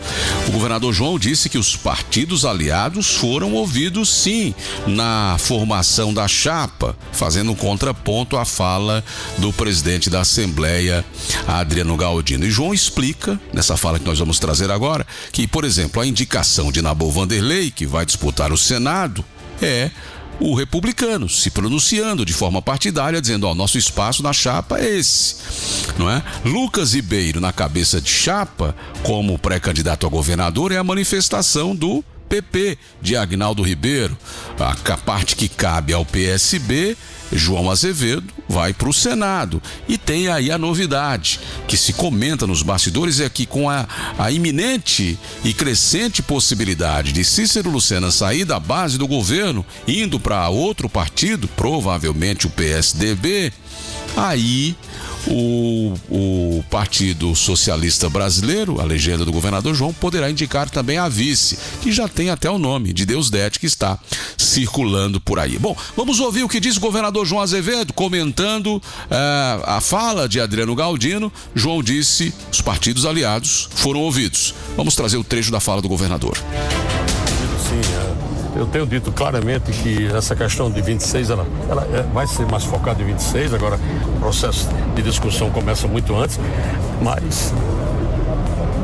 O governador João disse que os partidos aliados foram ouvidos, sim, na formação da chapa, fazendo um contraponto à fala do presidente da Assembleia, Adriano Galdino. E João explica, nessa fala que nós vamos trazer agora, que, por exemplo, a indicação de Nabor Vanderlei, que vai disputar o Senado, é o republicano se pronunciando de forma partidária, dizendo, nosso espaço na chapa é esse, não é? Lucas Ribeiro na cabeça de chapa, como pré-candidato a governador, é a manifestação do PP de Agnaldo Ribeiro. A parte que cabe ao PSB, João Azevedo vai para o Senado. E tem aí a novidade que se comenta nos bastidores, é que com a iminente e crescente possibilidade de Cícero Lucena sair da base do governo, indo para outro partido, provavelmente o PSDB, aí o Partido Socialista Brasileiro, a legenda do governador João, poderá indicar também a vice, que já tem até o nome de Deusdete, que está circulando por aí. Bom, vamos ouvir o que disse o governador João Azevedo, comentando a fala de Adriano Galdino. João disse, os partidos aliados foram ouvidos. Vamos trazer o trecho da fala do governador. Sim, eu tenho dito claramente que essa questão de 26, ela vai ser mais focada em 26, agora o processo de discussão começa muito antes, mas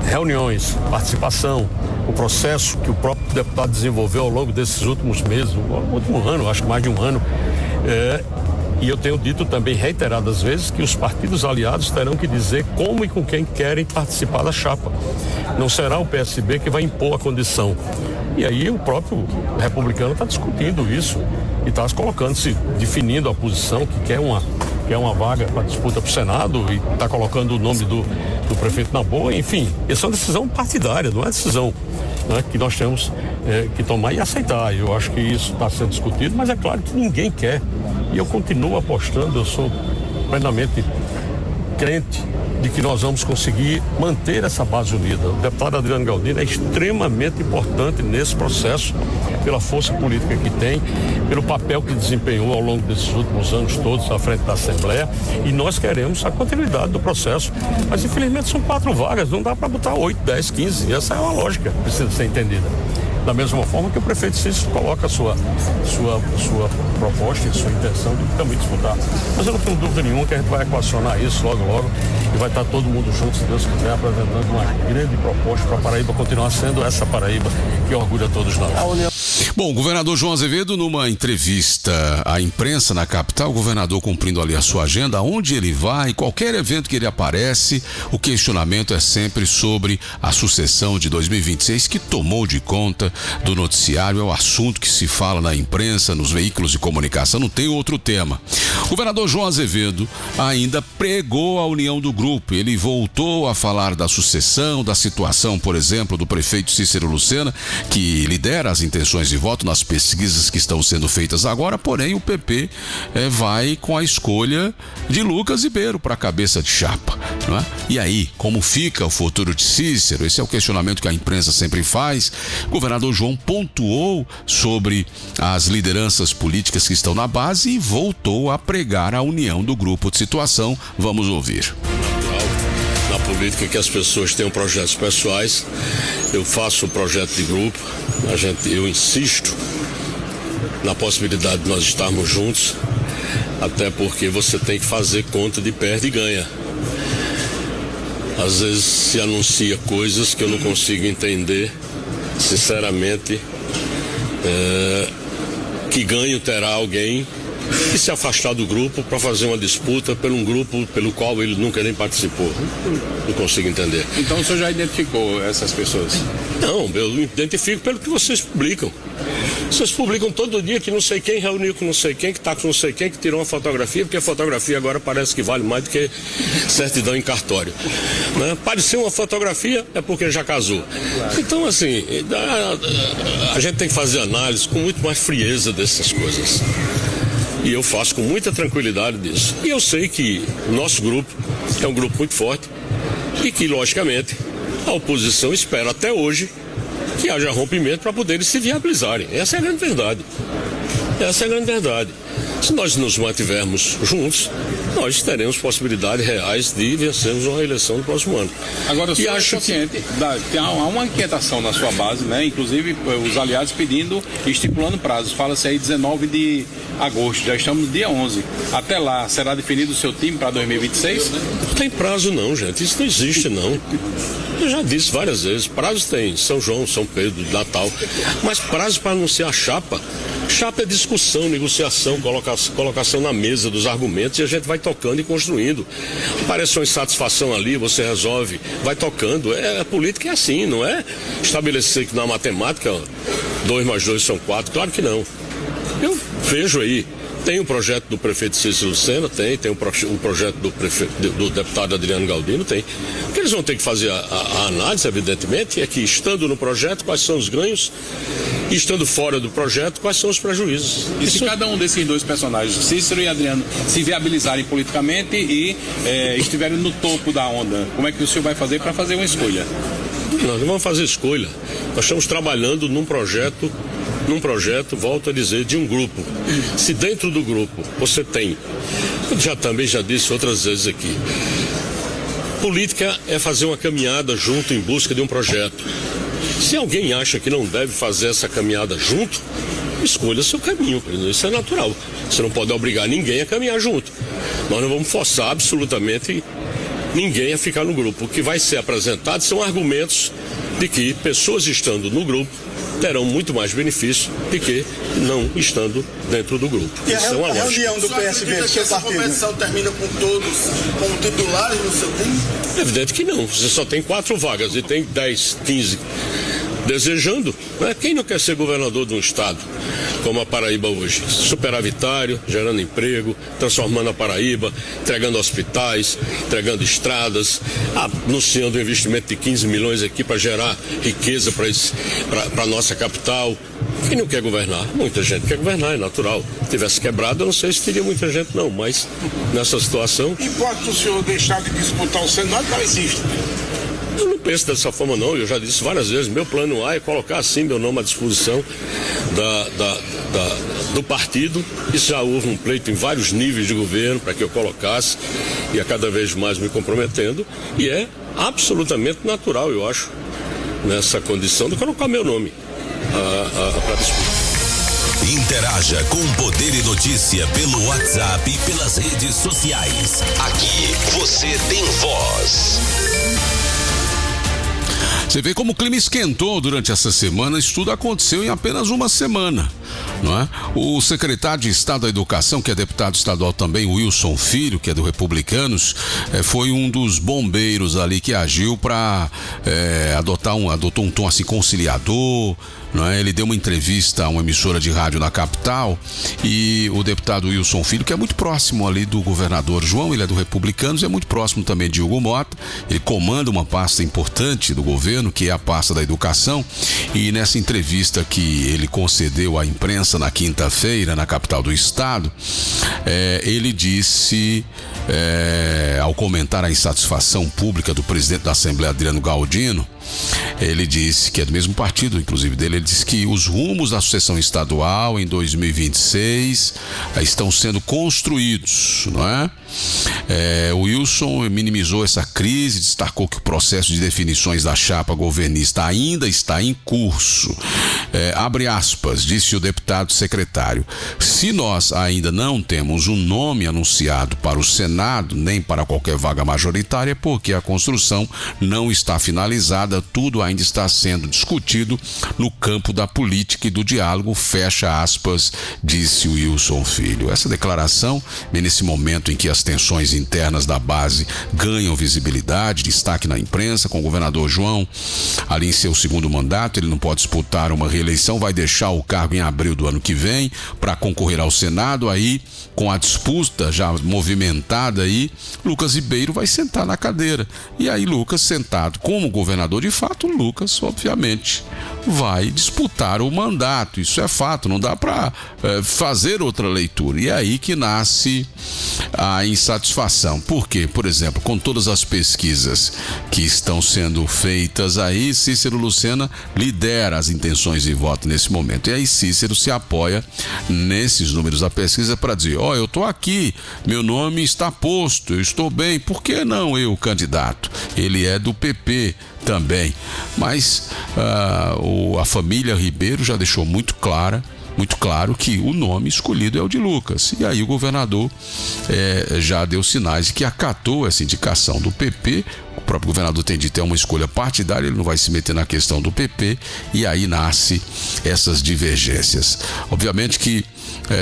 reuniões, participação, o processo que o próprio deputado desenvolveu ao longo desses últimos meses, o último ano, acho que mais de um ano, e eu tenho dito também reiteradas vezes que os partidos aliados terão que dizer como e com quem querem participar da chapa. Não será o PSB que vai impor a condição. E aí o próprio republicano está discutindo isso e está colocando-se, definindo a posição que quer uma vaga para disputa para o Senado e está colocando o nome do prefeito Nabor. Enfim, essa é uma decisão partidária, não é decisão, né, que nós temos que tomar e aceitar. Eu acho que isso está sendo discutido, mas é claro que ninguém quer. E eu continuo apostando, eu sou plenamente crente de que nós vamos conseguir manter essa base unida. O deputado Adriano Galdino é extremamente importante nesse processo, pela força política que tem, pelo papel que desempenhou ao longo desses últimos anos todos à frente da Assembleia, e nós queremos a continuidade do processo. Mas infelizmente são 4 vagas, não dá para botar 8, 10, 15, essa é uma lógica que precisa ser entendida. Da mesma forma que o prefeito Cícero coloca a sua proposta e sua intenção de também disputar. Mas eu não tenho dúvida nenhuma que a gente vai equacionar isso logo e vai estar todo mundo junto, se Deus quiser, apresentando uma grande proposta para a Paraíba continuar sendo essa Paraíba que orgulha todos nós. Bom, o governador João Azevedo, numa entrevista à imprensa na capital, o governador cumprindo ali a sua agenda, aonde ele vai, qualquer evento que ele aparece, o questionamento é sempre sobre a sucessão de 2026, que tomou de conta do noticiário, é o assunto que se fala na imprensa, nos veículos de comunicação, não tem outro tema. O governador João Azevedo ainda pregou a união do grupo, ele voltou a falar da sucessão, da situação, por exemplo, do prefeito Cícero Lucena, que lidera as intenções de voto nas pesquisas que estão sendo feitas agora, porém o PP vai com a escolha de Lucas Ribeiro para a cabeça de chapa, não é? E aí, como fica o futuro de Cícero? Esse é o questionamento que a imprensa sempre faz. O governador João pontuou sobre as lideranças políticas que estão na base e voltou a pregar a união do grupo de situação. Vamos ouvir. Na política que as pessoas tenham projetos pessoais, eu faço o projeto de grupo, eu insisto na possibilidade de nós estarmos juntos, até porque você tem que fazer conta de perde e ganha. Às vezes se anuncia coisas que eu não consigo entender, sinceramente, que ganho terá alguém que se afastar do grupo para fazer uma disputa por um grupo pelo qual ele nunca nem participou. Não consigo entender. Então o senhor já identificou essas pessoas? Não, eu identifico pelo que vocês publicam. Vocês publicam todo dia que não sei quem reuniu com não sei quem, que está com não sei quem, que tirou uma fotografia, porque a fotografia agora parece que vale mais do que certidão em cartório. Né? Pareceu uma fotografia, é porque já casou. Então, assim, a gente tem que fazer análise com muito mais frieza dessas coisas. E eu faço com muita tranquilidade disso. E eu sei que o nosso grupo é um grupo muito forte e que, logicamente, A oposição espera até hoje que haja rompimento para poderem se viabilizarem. Essa é a grande verdade. Essa é a grande verdade. Se nós nos mantivermos juntos, nós teremos possibilidades reais de vencermos uma eleição no próximo ano. Agora, o senhor acho consciente, há uma inquietação na sua base, né? Inclusive os aliados pedindo, estipulando prazos. Fala-se aí 19 de agosto, já estamos no dia 11. Até lá, será definido o seu time para 2026? Não tem prazo não, gente. Isso não existe, não. Eu já disse várias vezes, prazos tem São João, São Pedro, Natal, mas prazo para anunciar chapa. Chapa é discussão, negociação, colocação na mesa dos argumentos e a gente vai tocando e construindo. Aparece uma insatisfação ali, você resolve, vai tocando. A política é assim, não é estabelecer que na matemática 2 mais 2 são 4, claro que não. Eu vejo aí. Tem um projeto do prefeito Cícero Lucena, tem um projeto do deputado Adriano Galdino, tem. O que eles vão ter que fazer a análise, evidentemente, é que estando no projeto, quais são os ganhos, e estando fora do projeto, quais são os prejuízos. E se cada um desses dois personagens, Cícero e Adriano, se viabilizarem politicamente e estiverem no topo da onda, como é que o senhor vai fazer para fazer uma escolha? Nós não vamos fazer escolha. Nós estamos trabalhando num projeto, volto a dizer, de um grupo. Se dentro do grupo você tem, eu também já disse outras vezes aqui, política é fazer uma caminhada junto em busca de um projeto. Se alguém acha que não deve fazer essa caminhada junto, escolha seu caminho, isso é natural. Você não pode obrigar ninguém a caminhar junto. Nós não vamos forçar absolutamente ninguém a ficar no grupo. O que vai ser apresentado são argumentos de que pessoas estando no grupo terão muito mais benefício do que não estando dentro do grupo. E a reunião do PSB, do seu partido? A competição termina com todos como titulares no seu time? É evidente que não. Você só tem 4 vagas e tem 10, 15 desejando. Né? Quem não quer ser governador de um estado como a Paraíba hoje? Superavitário, gerando emprego, transformando a Paraíba, entregando hospitais, entregando estradas, anunciando um investimento de 15 milhões aqui para gerar riqueza para a nossa capital. Quem não quer governar? Muita gente quer governar, é natural. Se tivesse quebrado, eu não sei se teria muita gente não, mas nessa situação... E pode o senhor deixar de disputar o Senado? Não existe. Eu não penso dessa forma não, eu já disse várias vezes, meu plano A é colocar assim meu nome à disposição do partido. Isso já houve um pleito em vários níveis de governo para que eu colocasse e a cada vez mais me comprometendo, e é absolutamente natural, eu acho, nessa condição de colocar meu nome para disputa. Interaja com o Poder e Notícia pelo WhatsApp e pelas redes sociais. Aqui você tem voz. Você vê como o clima esquentou durante essa semana, isso tudo aconteceu em apenas uma semana, não é? O secretário de Estado da Educação, que é deputado estadual também, Wilson Filho, que é do Republicanos, foi um dos bombeiros ali que agiu para adotou um tom assim conciliador, não é? Ele deu uma entrevista a uma emissora de rádio na capital e o deputado Wilson Filho, que é muito próximo ali do governador João, ele é do Republicanos, é muito próximo também de Hugo Mota, ele comanda uma pasta importante do governo, que é a pasta da educação, e nessa entrevista que ele concedeu à imprensa na quinta-feira, na capital do estado, ele disse, ao comentar a insatisfação pública do presidente da Assembleia, Adriano Galdino, ele disse, que é do mesmo partido, inclusive dele, ele disse que os rumos da sucessão estadual em 2026 estão sendo construídos, não é? O Wilson minimizou essa crise, destacou que o processo de definições da chapa governista ainda está em curso. Abre aspas, disse o deputado secretário, se nós ainda não temos um nome anunciado para o Senado, nem para qualquer vaga majoritária, é porque a construção não está finalizada, tudo ainda está sendo discutido no campo da política e do diálogo, fecha aspas, disse o Wilson Filho. Essa declaração vem nesse momento em que as tensões internas da base ganham visibilidade, destaque na imprensa, com o governador João ali em seu segundo mandato, ele não pode disputar uma reeleição, vai deixar o cargo em abril do ano que vem para concorrer ao Senado, aí com a disputa já movimentada aí, Lucas Ribeiro vai sentar na cadeira, e aí Lucas sentado como governador de de fato, o Lucas, obviamente, vai disputar o mandato. Isso é fato, não dá para fazer outra leitura. E é aí que nasce a insatisfação. Por quê? Por exemplo, com todas as pesquisas que estão sendo feitas aí, Cícero Lucena lidera as intenções de voto nesse momento. E aí Cícero se apoia nesses números da pesquisa para dizer: eu estou aqui, meu nome está posto, eu estou bem, por que não eu, candidato? Ele é do PP também, mas a família Ribeiro já deixou muito claro que o nome escolhido é o de Lucas. E aí o governador já deu sinais de que acatou essa indicação do PP. O próprio governador tem dito que é uma escolha partidária, ele não vai se meter na questão do PP, e aí nasce essas divergências. Obviamente que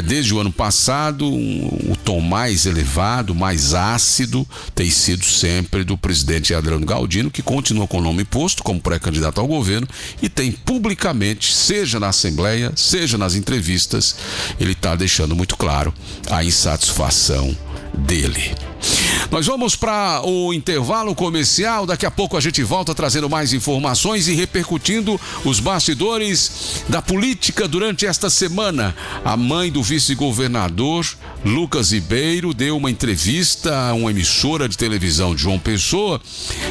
desde o ano passado, o tom mais elevado, mais ácido, tem sido sempre do presidente Adriano Galdino, que continua com o nome posto como pré-candidato ao governo e tem publicamente, seja na Assembleia, seja nas entrevistas, ele está deixando muito claro a insatisfação dele. Nós vamos para o intervalo comercial. Daqui a pouco a gente volta trazendo mais informações e repercutindo os bastidores da política durante esta semana. A mãe do vice-governador Lucas Ribeiro deu uma entrevista a uma emissora de televisão de João Pessoa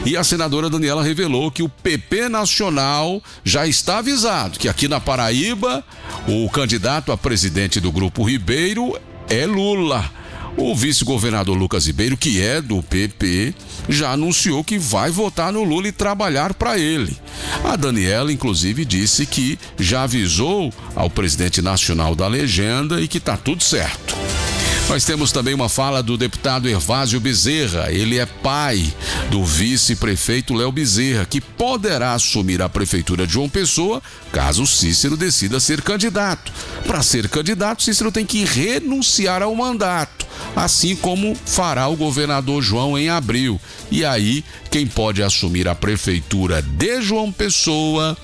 e a senadora Daniela revelou que o PP Nacional já está avisado que aqui na Paraíba o candidato a presidente do Grupo Ribeiro é Lula. O vice-governador Lucas Ribeiro, que é do PP, já anunciou que vai votar no Lula e trabalhar para ele. A Daniela, inclusive, disse que já avisou ao presidente nacional da legenda e que está tudo certo. Nós temos também uma fala do deputado Hervásio Bezerra. Ele é pai do vice-prefeito Léo Bezerra, que poderá assumir a prefeitura de João Pessoa caso Cícero decida ser candidato. Para ser candidato, Cícero tem que renunciar ao mandato, assim como fará o governador João em abril. E aí, quem pode assumir a prefeitura de João Pessoa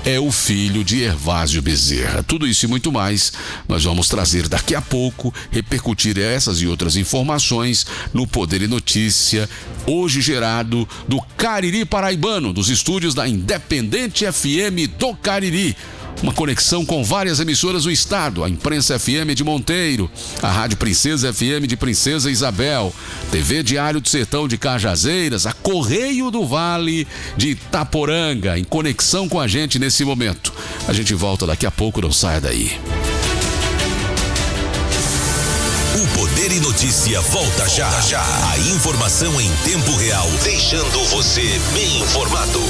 é o filho de Hervásio Bezerra. Tudo isso e muito mais nós vamos trazer daqui a pouco, repercutir essas e outras informações no Poder e Notícia, hoje gerado do Cariri Paraibano, dos estúdios da Independente FM do Cariri. Uma conexão com várias emissoras do estado, a Imprensa FM de Monteiro, a Rádio Princesa FM de Princesa Isabel, TV Diário do Sertão de Cajazeiras, a Correio do Vale de Itaporanga, em conexão com a gente nesse momento. A gente volta daqui a pouco, não saia daí. O Poder e Notícia volta já. A informação em tempo real, deixando você bem informado.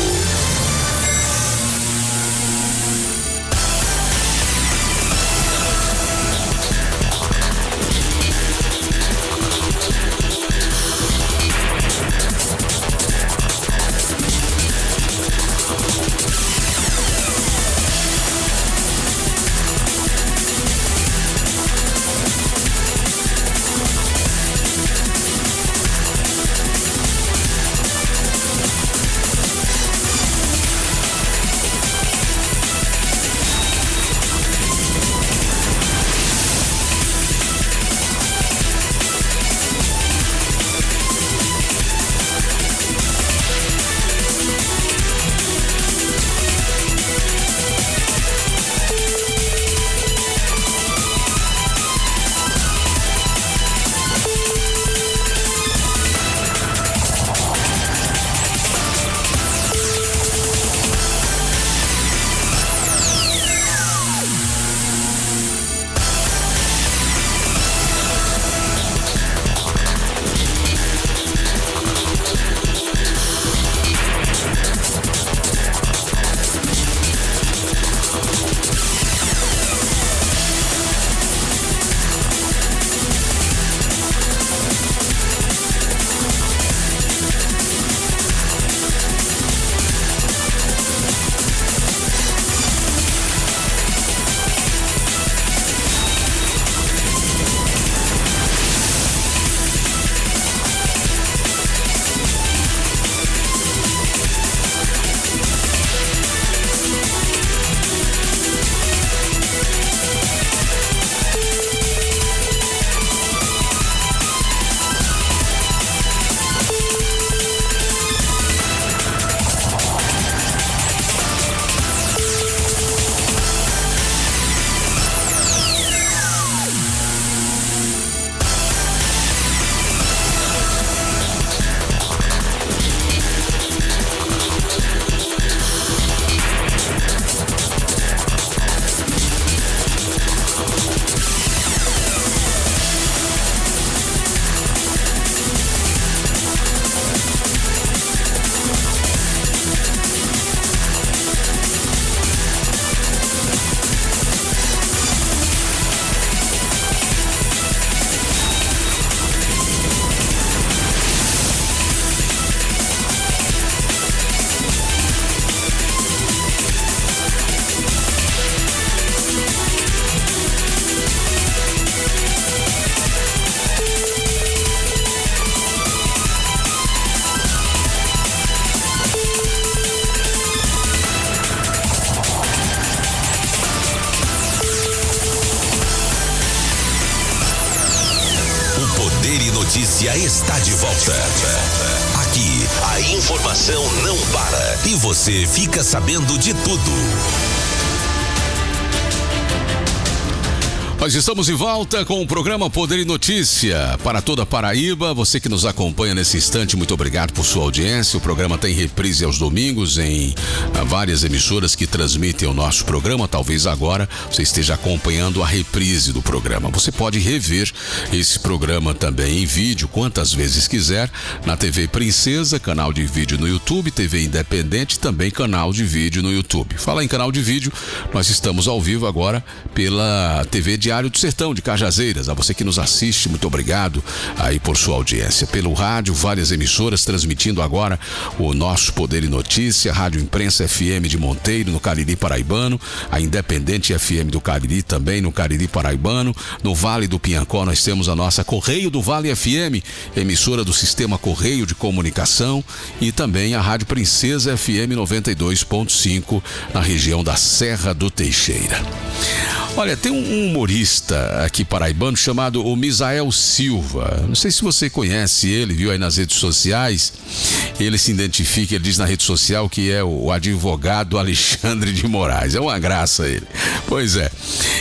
Poder e Notícia está de volta. Aqui, a informação não para e você fica sabendo de tudo. Nós estamos de volta com o programa Poder e Notícia para toda a Paraíba. Você que nos acompanha nesse instante, muito obrigado por sua audiência. O programa tem reprise aos domingos em várias emissoras que transmitem o nosso programa. Talvez agora você esteja acompanhando a reprise do programa. Você pode rever esse programa também em vídeo quantas vezes quiser na TV Princesa, canal de vídeo no YouTube, TV Independente, também canal de vídeo no YouTube. Fala em canal de vídeo, nós estamos ao vivo agora pela TV Diário do Sertão de Cajazeiras. A você que nos assiste, muito obrigado aí por sua audiência. Pelo rádio, várias emissoras transmitindo agora o nosso Poder e Notícia, Rádio Imprensa FM de Monteiro, no Cariri Paraibano, a Independente FM do Cariri também no Cariri Paraibano. No Vale do Piancó nós temos a nossa Correio do Vale FM, emissora do Sistema Correio de Comunicação, e também a Rádio Princesa FM 92.5 na região da Serra do Teixeira. Olha, tem um humorista aqui paraibano chamado o Misael Silva. Não sei se você conhece ele, viu aí nas redes sociais. Ele se identifica, ele diz na rede social que é o advogado Alexandre de Moraes. É uma graça ele. Pois é.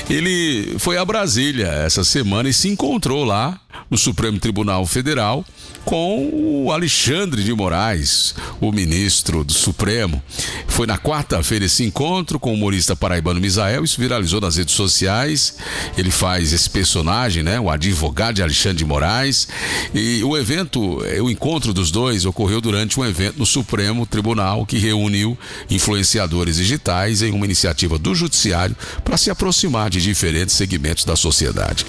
Ele foi a Brasília essa semana e se encontrou lá no Supremo Tribunal Federal com o Alexandre de Moraes, o ministro do Supremo. Foi na quarta-feira esse encontro com o humorista paraibano Misael. Isso viralizou nas redes sociais. Ele faz esse personagem, né? O advogado Alexandre de Moraes. E o evento, o encontro dos dois ocorreu durante um evento no Supremo Tribunal que reuniu influenciadores digitais em uma iniciativa do Judiciário para se aproximar de diferentes segmentos da sociedade.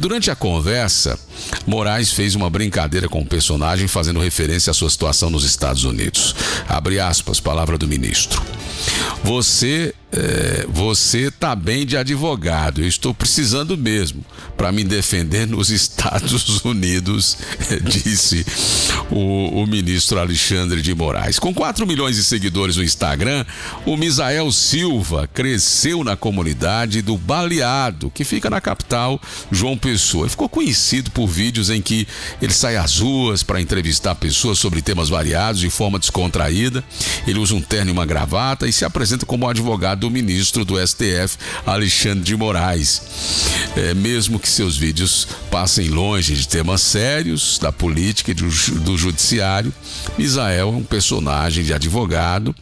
Durante a conversa, Moraes fez uma brincadeira com o personagem, fazendo referência à sua situação nos Estados Unidos. Abre aspas, palavra do ministro. Você tá bem de advogado, eu estou precisando mesmo para me defender nos Estados Unidos, disse o ministro Alexandre de Moraes. Com 4 milhões de seguidores no Instagram, o Misael Silva cresceu na comunidade do Baleado, que fica na capital, João Pessoa. Ele ficou conhecido por vídeos em que ele sai às ruas para entrevistar pessoas sobre temas variados de forma descontraída. Ele usa um terno e uma gravata e se apresenta como advogado do ministro do STF, Alexandre de Moraes. Mesmo que seus vídeos passem longe de temas sérios da política e do judiciário, Misael é um personagem de advogado.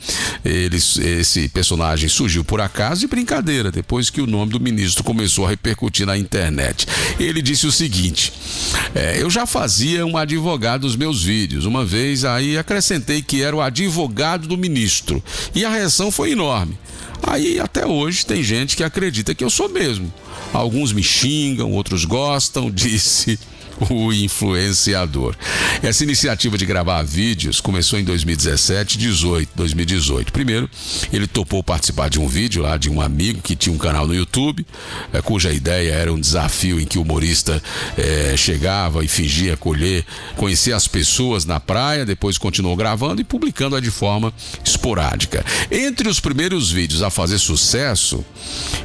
Esse personagem surgiu por acaso de brincadeira, depois que o nome do ministro começou a repercutir na internet. Ele disse o seguinte: eu já fazia um advogado nos meus vídeos, uma vez aí acrescentei que era o advogado do ministro, e a reação foi enorme. Aí até hoje tem gente que acredita que eu sou mesmo. Alguns me xingam, outros gostam, disse o influenciador. Essa iniciativa de gravar vídeos começou em 2018. Primeiro, ele topou participar de um vídeo lá de um amigo que tinha um canal no YouTube, cuja ideia era um desafio em que o humorista chegava e fingia conhecer as pessoas na praia, depois continuou gravando e publicando-a de forma esporádica. Entre os primeiros vídeos a fazer sucesso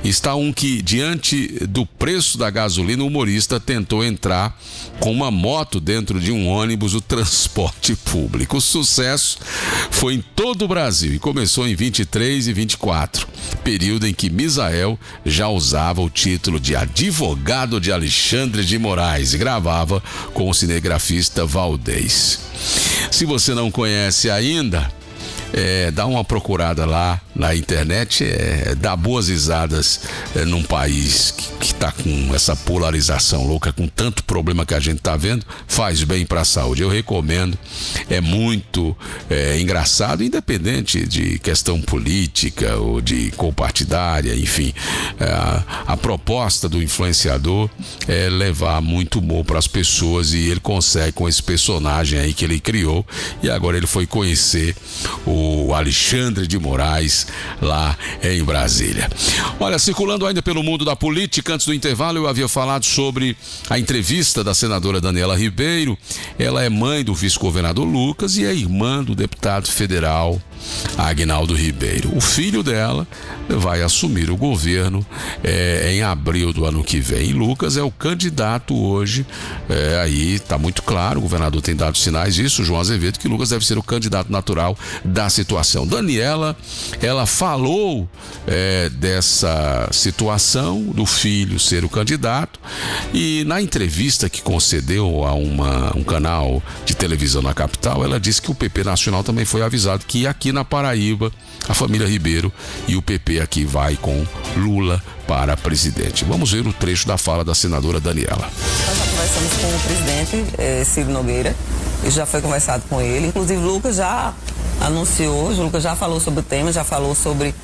está um que, diante do preço da gasolina, o humorista tentou entrar com uma moto dentro de um ônibus do transporte público. O sucesso foi em todo o Brasil e começou em 23 e 24, período em que Misael já usava o título de advogado de Alexandre de Moraes e gravava com o cinegrafista Valdez. Se você não conhece ainda, dá uma procurada lá na internet, dá boas risadas num país que está com essa polarização louca, com tanto problema que a gente está vendo, faz bem para a saúde. Eu recomendo, é muito engraçado, independente de questão política ou de compartidária, enfim. A proposta do influenciador é levar muito humor para as pessoas e ele consegue com esse personagem aí que ele criou, e agora ele foi conhecer o Alexandre de Moraes lá em Brasília. Olha, circulando ainda pelo mundo da política, antes do intervalo eu havia falado sobre a entrevista da senadora Daniela Ribeiro. Ela é mãe do vice-governador Lucas e é irmã do deputado federal Aguinaldo Ribeiro. O filho dela vai assumir o governo em abril do ano que vem. E Lucas é o candidato hoje, aí está muito claro, o governador tem dado sinais disso, João Azevedo, que Lucas deve ser o candidato natural da situação. Daniela, ela falou dessa situação do filho ser o candidato, e na entrevista que concedeu a um canal de televisão na capital, ela disse que o PP Nacional também foi avisado que aqui na Paraíba a família Ribeiro e o PP aqui vai com Lula para presidente. Vamos ver o trecho da fala da senadora Daniela. Nós já conversamos com o presidente Ciro Nogueira, e já foi conversado com ele, inclusive o Lucas já anunciou, o Lucas já falou sobre o tema, já falou sobre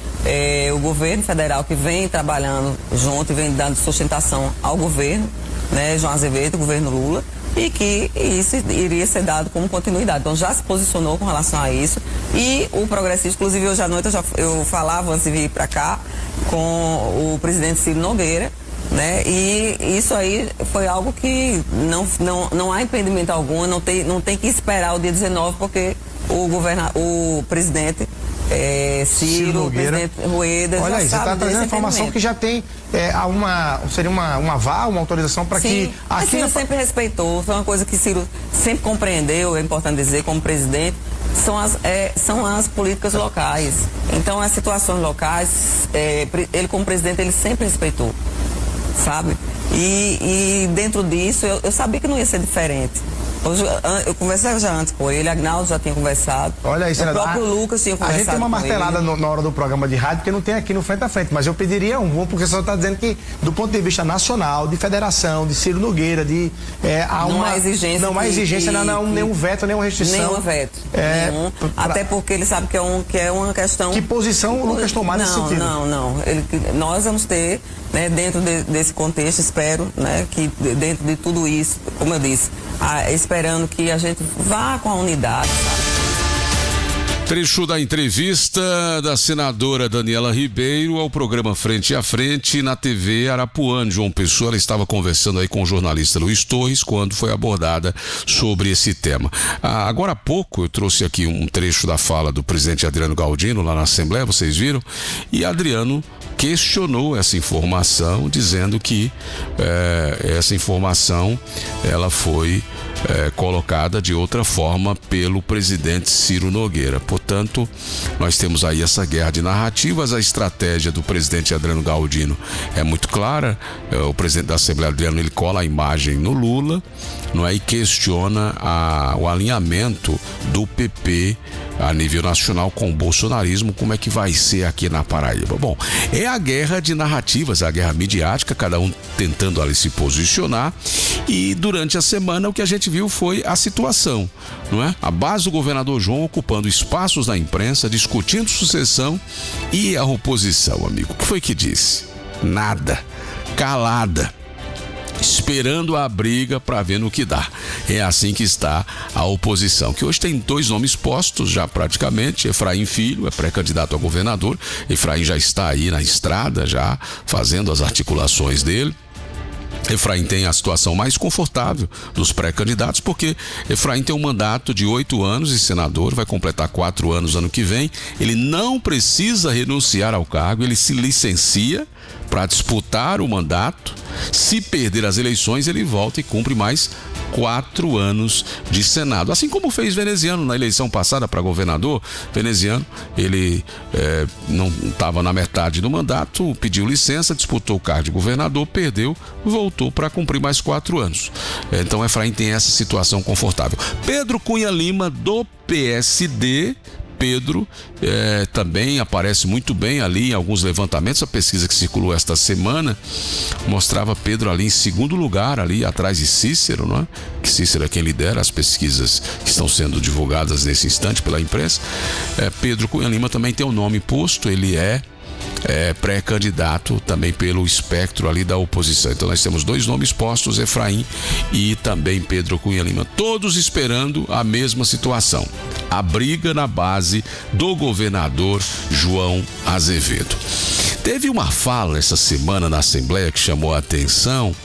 o governo federal que vem trabalhando junto e vem dando sustentação ao governo, né, João Azevedo, o governo Lula, e que isso iria ser dado como continuidade. Então já se posicionou com relação a isso, e o progressista, inclusive hoje à noite eu falava antes de vir para cá com o presidente Ciro Nogueira, né? E isso aí foi algo que não há impedimento algum, não tem que esperar o dia 19, porque o presidente Ciro, o presidente Rueda, olha aí, você está trazendo informação que já tem seria uma aval, uma autorização para que... Sim, Ciro sempre respeitou, foi uma coisa que Ciro sempre compreendeu, é importante dizer, como presidente, são as políticas locais. Então, as situações locais, ele como presidente, ele sempre respeitou, sabe? E dentro disso, eu sabia que não ia ser diferente. Eu conversei já antes com ele, Aguinaldo já tinha conversado. Olha aí, senador. O próprio Lucas tinha conversado. A gente tem uma martelada na hora do programa de rádio, porque não tem aqui no frente a frente, mas eu pediria porque o senhor está dizendo que, do ponto de vista nacional, de federação, de Ciro Nogueira, não há exigência. Não há exigência, nenhum veto, nenhuma restrição. Nenhum veto. Nenhum. Até porque ele sabe que é uma questão. Que posição o Lucas tomar nesse sentido? Não. Nós vamos ter, né, dentro desse contexto, espero, né, que dentro de tudo isso, como eu disse, esperando que a gente vá com a unidade, sabe? Trecho da entrevista da senadora Daniela Ribeiro ao programa Frente a Frente na TV Arapuã, João Pessoa. Ela estava conversando aí com o jornalista Luiz Torres quando foi abordada sobre esse tema. Agora há pouco eu trouxe aqui um trecho da fala do presidente Adriano Galdino lá na Assembleia, vocês viram? E Adriano questionou essa informação, dizendo que essa informação ela foi colocada de outra forma pelo presidente Ciro Nogueira. Portanto, nós temos aí essa guerra de narrativas. A estratégia do presidente Adriano Galdino é muito clara. O presidente da Assembleia, Adriano, ele cola a imagem no Lula, não é? E questiona o alinhamento do PP a nível nacional com o bolsonarismo, como é que vai ser aqui na Paraíba. Bom, é a guerra de narrativas, a guerra midiática, cada um tentando ali se posicionar, e durante a semana o que a gente viu foi a situação, não é? A base do governador João ocupando espaços na imprensa, discutindo sucessão, e a oposição, amigo, o que foi que disse? Nada, calada, esperando a briga para ver no que dá. É assim que está a oposição, que hoje tem 2 nomes postos já praticamente. Efraim Filho é pré-candidato a governador. Efraim já está aí na estrada, já fazendo as articulações dele. Efraim tem a situação mais confortável dos pré-candidatos, porque Efraim tem um mandato de 8 anos de senador, vai completar 4 anos ano que vem. Ele não precisa renunciar ao cargo, ele se licencia para disputar o mandato. Se perder as eleições, ele volta e cumpre mais 4 anos de Senado. Assim como fez Veneziano na eleição passada para governador. Veneziano, ele não estava na metade do mandato, pediu licença, disputou o cargo de governador, perdeu, voltou para cumprir mais 4 anos. Então Efraim tem essa situação confortável. Pedro Cunha Lima, do PSD. Pedro também aparece muito bem ali em alguns levantamentos. A pesquisa que circulou esta semana mostrava Pedro ali em segundo lugar, ali atrás de Cícero, não é? Que Cícero é quem lidera as pesquisas que estão sendo divulgadas nesse instante pela imprensa. Pedro Cunha Lima também tem o nome posto, ele é pré-candidato também pelo espectro ali da oposição. Então nós temos 2 nomes postos, Efraim e também Pedro Cunha Lima, todos esperando a mesma situação, a briga na base do governador João Azevedo. Teve uma fala essa semana na Assembleia que chamou a atenção,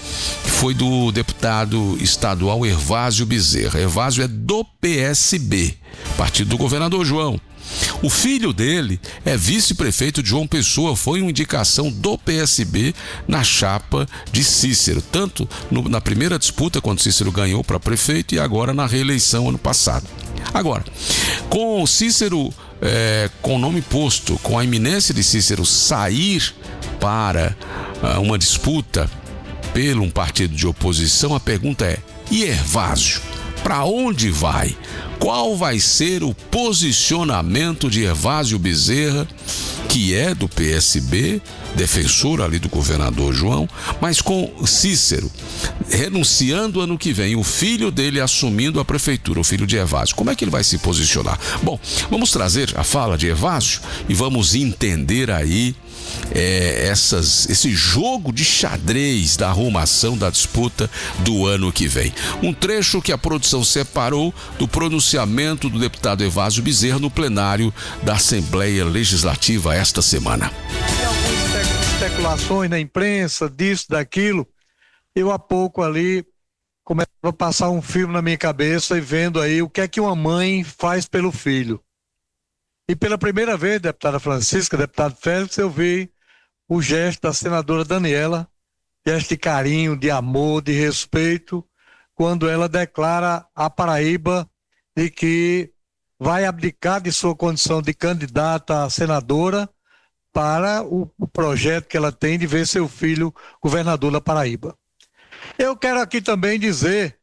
que foi do deputado estadual Hervásio Bezerra. Hervásio é do PSB, partido do governador João. O filho dele é vice-prefeito de João Pessoa, foi uma indicação do PSB na chapa de Cícero, tanto na primeira disputa, quando Cícero ganhou para prefeito, e agora na reeleição ano passado. Agora, com Cícero, com o nome posto, com a iminência de Cícero sair para uma disputa pelo um partido de oposição, a pergunta é: e Hervásio? Para onde vai? Qual vai ser o posicionamento de Hervásio Bezerra, que é do PSB, defensor ali do governador João, mas com Cícero renunciando ano que vem, o filho dele assumindo a prefeitura, o filho de Hervásio? Como é que ele vai se posicionar? Bom, vamos trazer a fala de Hervásio e vamos entender aí esse jogo de xadrez da arrumação da disputa do ano que vem. Um trecho que a produção separou do pronunciamento do deputado Hervásio Bezerra no plenário da Assembleia Legislativa esta semana. Tem algumas especulações na imprensa, disso, daquilo. Eu há pouco ali começava a passar um filme na minha cabeça e vendo aí o que é que uma mãe faz pelo filho. E pela primeira vez, deputada Francisca, deputado Félix, eu vi o gesto da senadora Daniela, gesto de carinho, de amor, de respeito, quando ela declara à Paraíba de que vai abdicar de sua condição de candidata a senadora para o projeto que ela tem de ver seu filho governador da Paraíba. Eu quero aqui também dizer,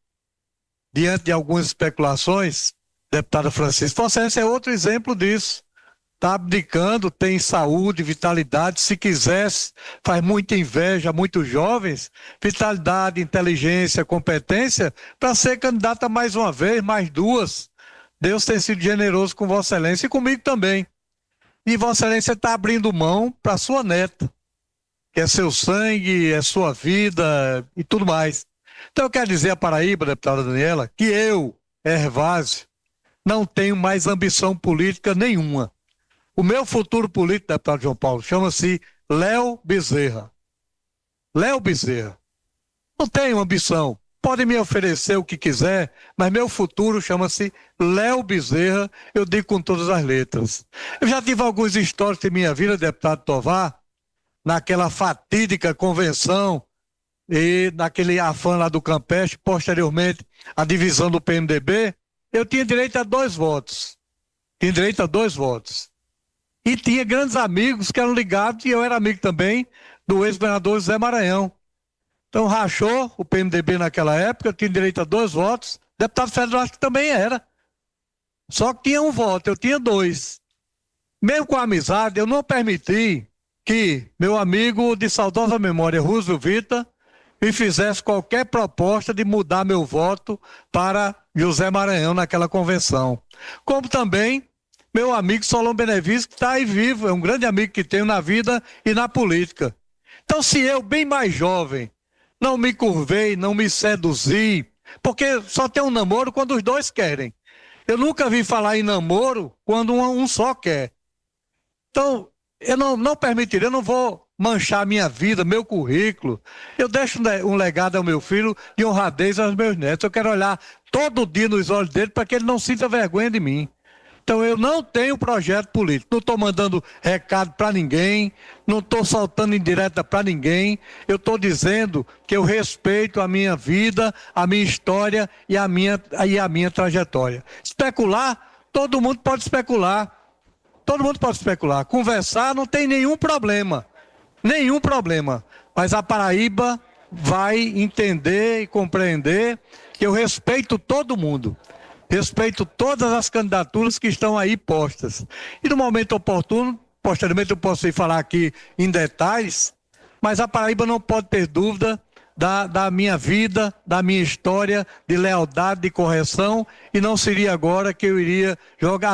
diante de algumas especulações, deputada Francisca, Vossa Excelência é outro exemplo disso. Está abdicando, tem saúde, vitalidade, se quisesse, faz muita inveja a muitos jovens, vitalidade, inteligência, competência, para ser candidata mais uma vez, mais duas. Deus tem sido generoso com Vossa Excelência e comigo também. E Vossa Excelência está abrindo mão para sua neta, que é seu sangue, é sua vida e tudo mais. Então eu quero dizer à Paraíba, deputada Daniela, que eu, Hervásio, não tenho mais ambição política nenhuma. O meu futuro político, deputado João Paulo, chama-se Léo Bezerra. Léo Bezerra. Não tenho ambição. Pode me oferecer o que quiser, mas meu futuro chama-se Léo Bezerra, eu digo com todas as letras. Eu já tive alguns históricos em minha vida, deputado Tovar, naquela fatídica convenção e naquele afã lá do Campestre, posteriormente a divisão do PMDB, eu tinha direito a 2 votos. Tinha direito a 2 votos. E tinha grandes amigos que eram ligados, e eu era amigo também do ex-governador José Maranhão. Então rachou o PMDB naquela época, eu tinha direito a 2 votos. Deputado federal acho que também era. Só que tinha 1 voto, eu tinha 2. Mesmo com a amizade, eu não permiti que meu amigo de saudosa memória, Rússio Vita, me fizesse qualquer proposta de mudar meu voto para José Maranhão naquela convenção. Como também meu amigo Solon Benevides, que está aí vivo, é um grande amigo que tenho na vida e na política. Então, se eu, bem mais jovem, não me curvei, não me seduzi, porque só tem um namoro quando os dois querem. Eu nunca vi falar em namoro quando um só quer. Então, eu não permitiria, eu não vou manchar minha vida, meu currículo. Eu deixo um legado ao meu filho de honradez aos meus netos. Eu quero olhar todo dia nos olhos dele para que ele não sinta vergonha de mim. Então eu não tenho projeto político, não estou mandando recado para ninguém, não estou soltando indireta para ninguém, eu estou dizendo que eu respeito a minha vida, a minha história e a minha trajetória. Especular, todo mundo pode especular, conversar não tem nenhum problema, mas a Paraíba vai entender e compreender que eu respeito todo mundo. Respeito todas as candidaturas que estão aí postas. E no momento oportuno, posteriormente eu posso ir falar aqui em detalhes, mas a Paraíba não pode ter dúvida da minha vida, da minha história, de lealdade, de correção, e não seria agora que eu iria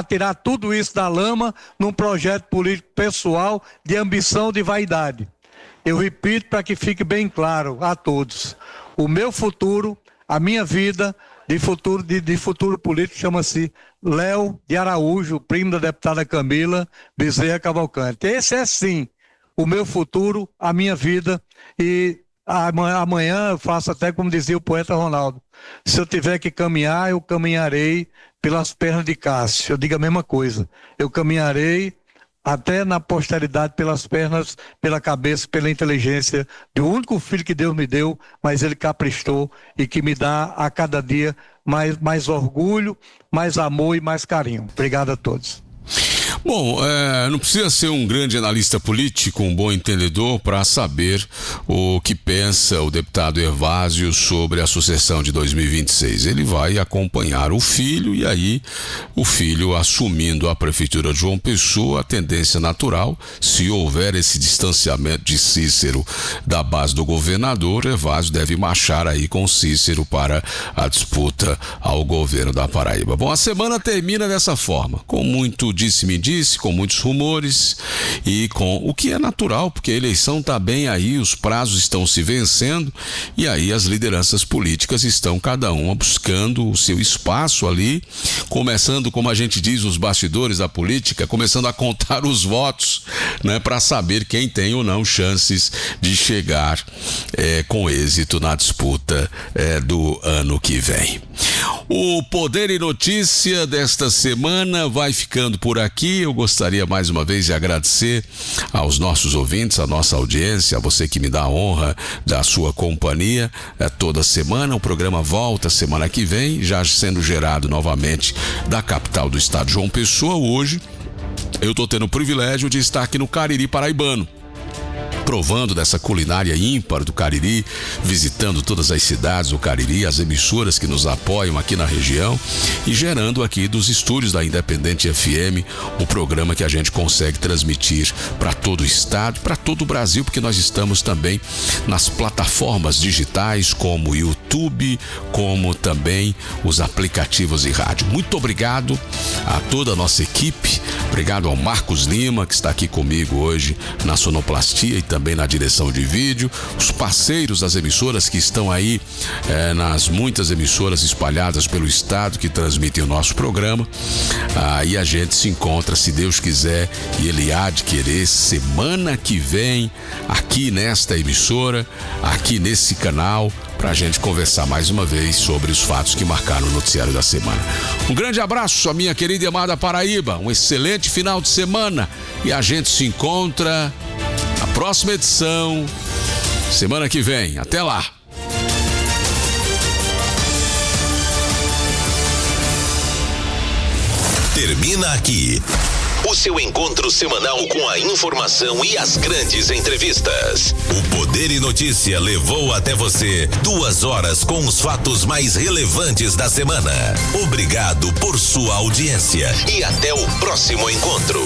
tirar tudo isso da lama num projeto político pessoal de ambição, de vaidade. Eu repito para que fique bem claro a todos, o meu futuro, a minha vida, de futuro político chama-se Léo de Araújo, primo da deputada Camila Bezerra Cavalcante. Esse é sim o meu futuro, a minha vida e amanhã eu faço até como dizia o poeta Ronaldo. Se eu tiver que caminhar, eu caminharei pelas pernas de Cássio. Eu digo a mesma coisa. Eu caminharei até na posteridade pelas pernas, pela cabeça, pela inteligência do único filho que Deus me deu, mas ele caprichou e que me dá a cada dia mais orgulho, mais amor e mais carinho. Obrigado a todos. Bom, não precisa ser um grande analista político, um bom entendedor para saber o que pensa o deputado Hervásio sobre a sucessão de 2026. Ele vai acompanhar o filho e aí o filho assumindo a prefeitura de João Pessoa, a tendência natural, se houver esse distanciamento de Cícero da base do governador, Hervásio deve marchar aí com Cícero para a disputa ao governo da Paraíba. Bom, a semana termina dessa forma, com muito disse-me-disse, com muitos rumores e com o que é natural, porque a eleição está bem aí, os prazos estão se vencendo e aí as lideranças políticas estão cada uma buscando o seu espaço ali, começando, como a gente diz, os bastidores da política, começando a contar os votos, né, para saber quem tem ou não chances de chegar com êxito na disputa do ano que vem. O Poder e Notícia desta semana vai ficando por aqui. Eu gostaria mais uma vez de agradecer aos nossos ouvintes, à nossa audiência, a você que me dá a honra da sua companhia toda semana. O programa volta semana que vem, já sendo gerado novamente da capital do estado, João Pessoa. Hoje eu estou tendo o privilégio de estar aqui no Cariri paraibano, provando dessa culinária ímpar do Cariri, visitando todas as cidades do Cariri, as emissoras que nos apoiam aqui na região e gerando aqui dos estúdios da Independente FM o programa que a gente consegue transmitir para todo o estado, para todo o Brasil, porque nós estamos também nas plataformas digitais como o YouTube, como também os aplicativos de rádio. Muito obrigado a toda a nossa equipe, obrigado ao Marcos Lima, que está aqui comigo hoje na sonoplastia e também na direção de vídeo, os parceiros das emissoras que estão aí nas muitas emissoras espalhadas pelo estado que transmitem o nosso programa. E a gente se encontra, se Deus quiser, e Ele há de querer, semana que vem, aqui nesta emissora, aqui nesse canal, para a gente conversar mais uma vez sobre os fatos que marcaram o noticiário da semana. Um grande abraço, a minha querida e amada Paraíba, um excelente final de semana e a gente se encontra na próxima edição, semana que vem. Até lá! Termina aqui o seu encontro semanal com a informação e as grandes entrevistas. O Poder e Notícia levou até você 2 horas com os fatos mais relevantes da semana. Obrigado por sua audiência e até o próximo encontro.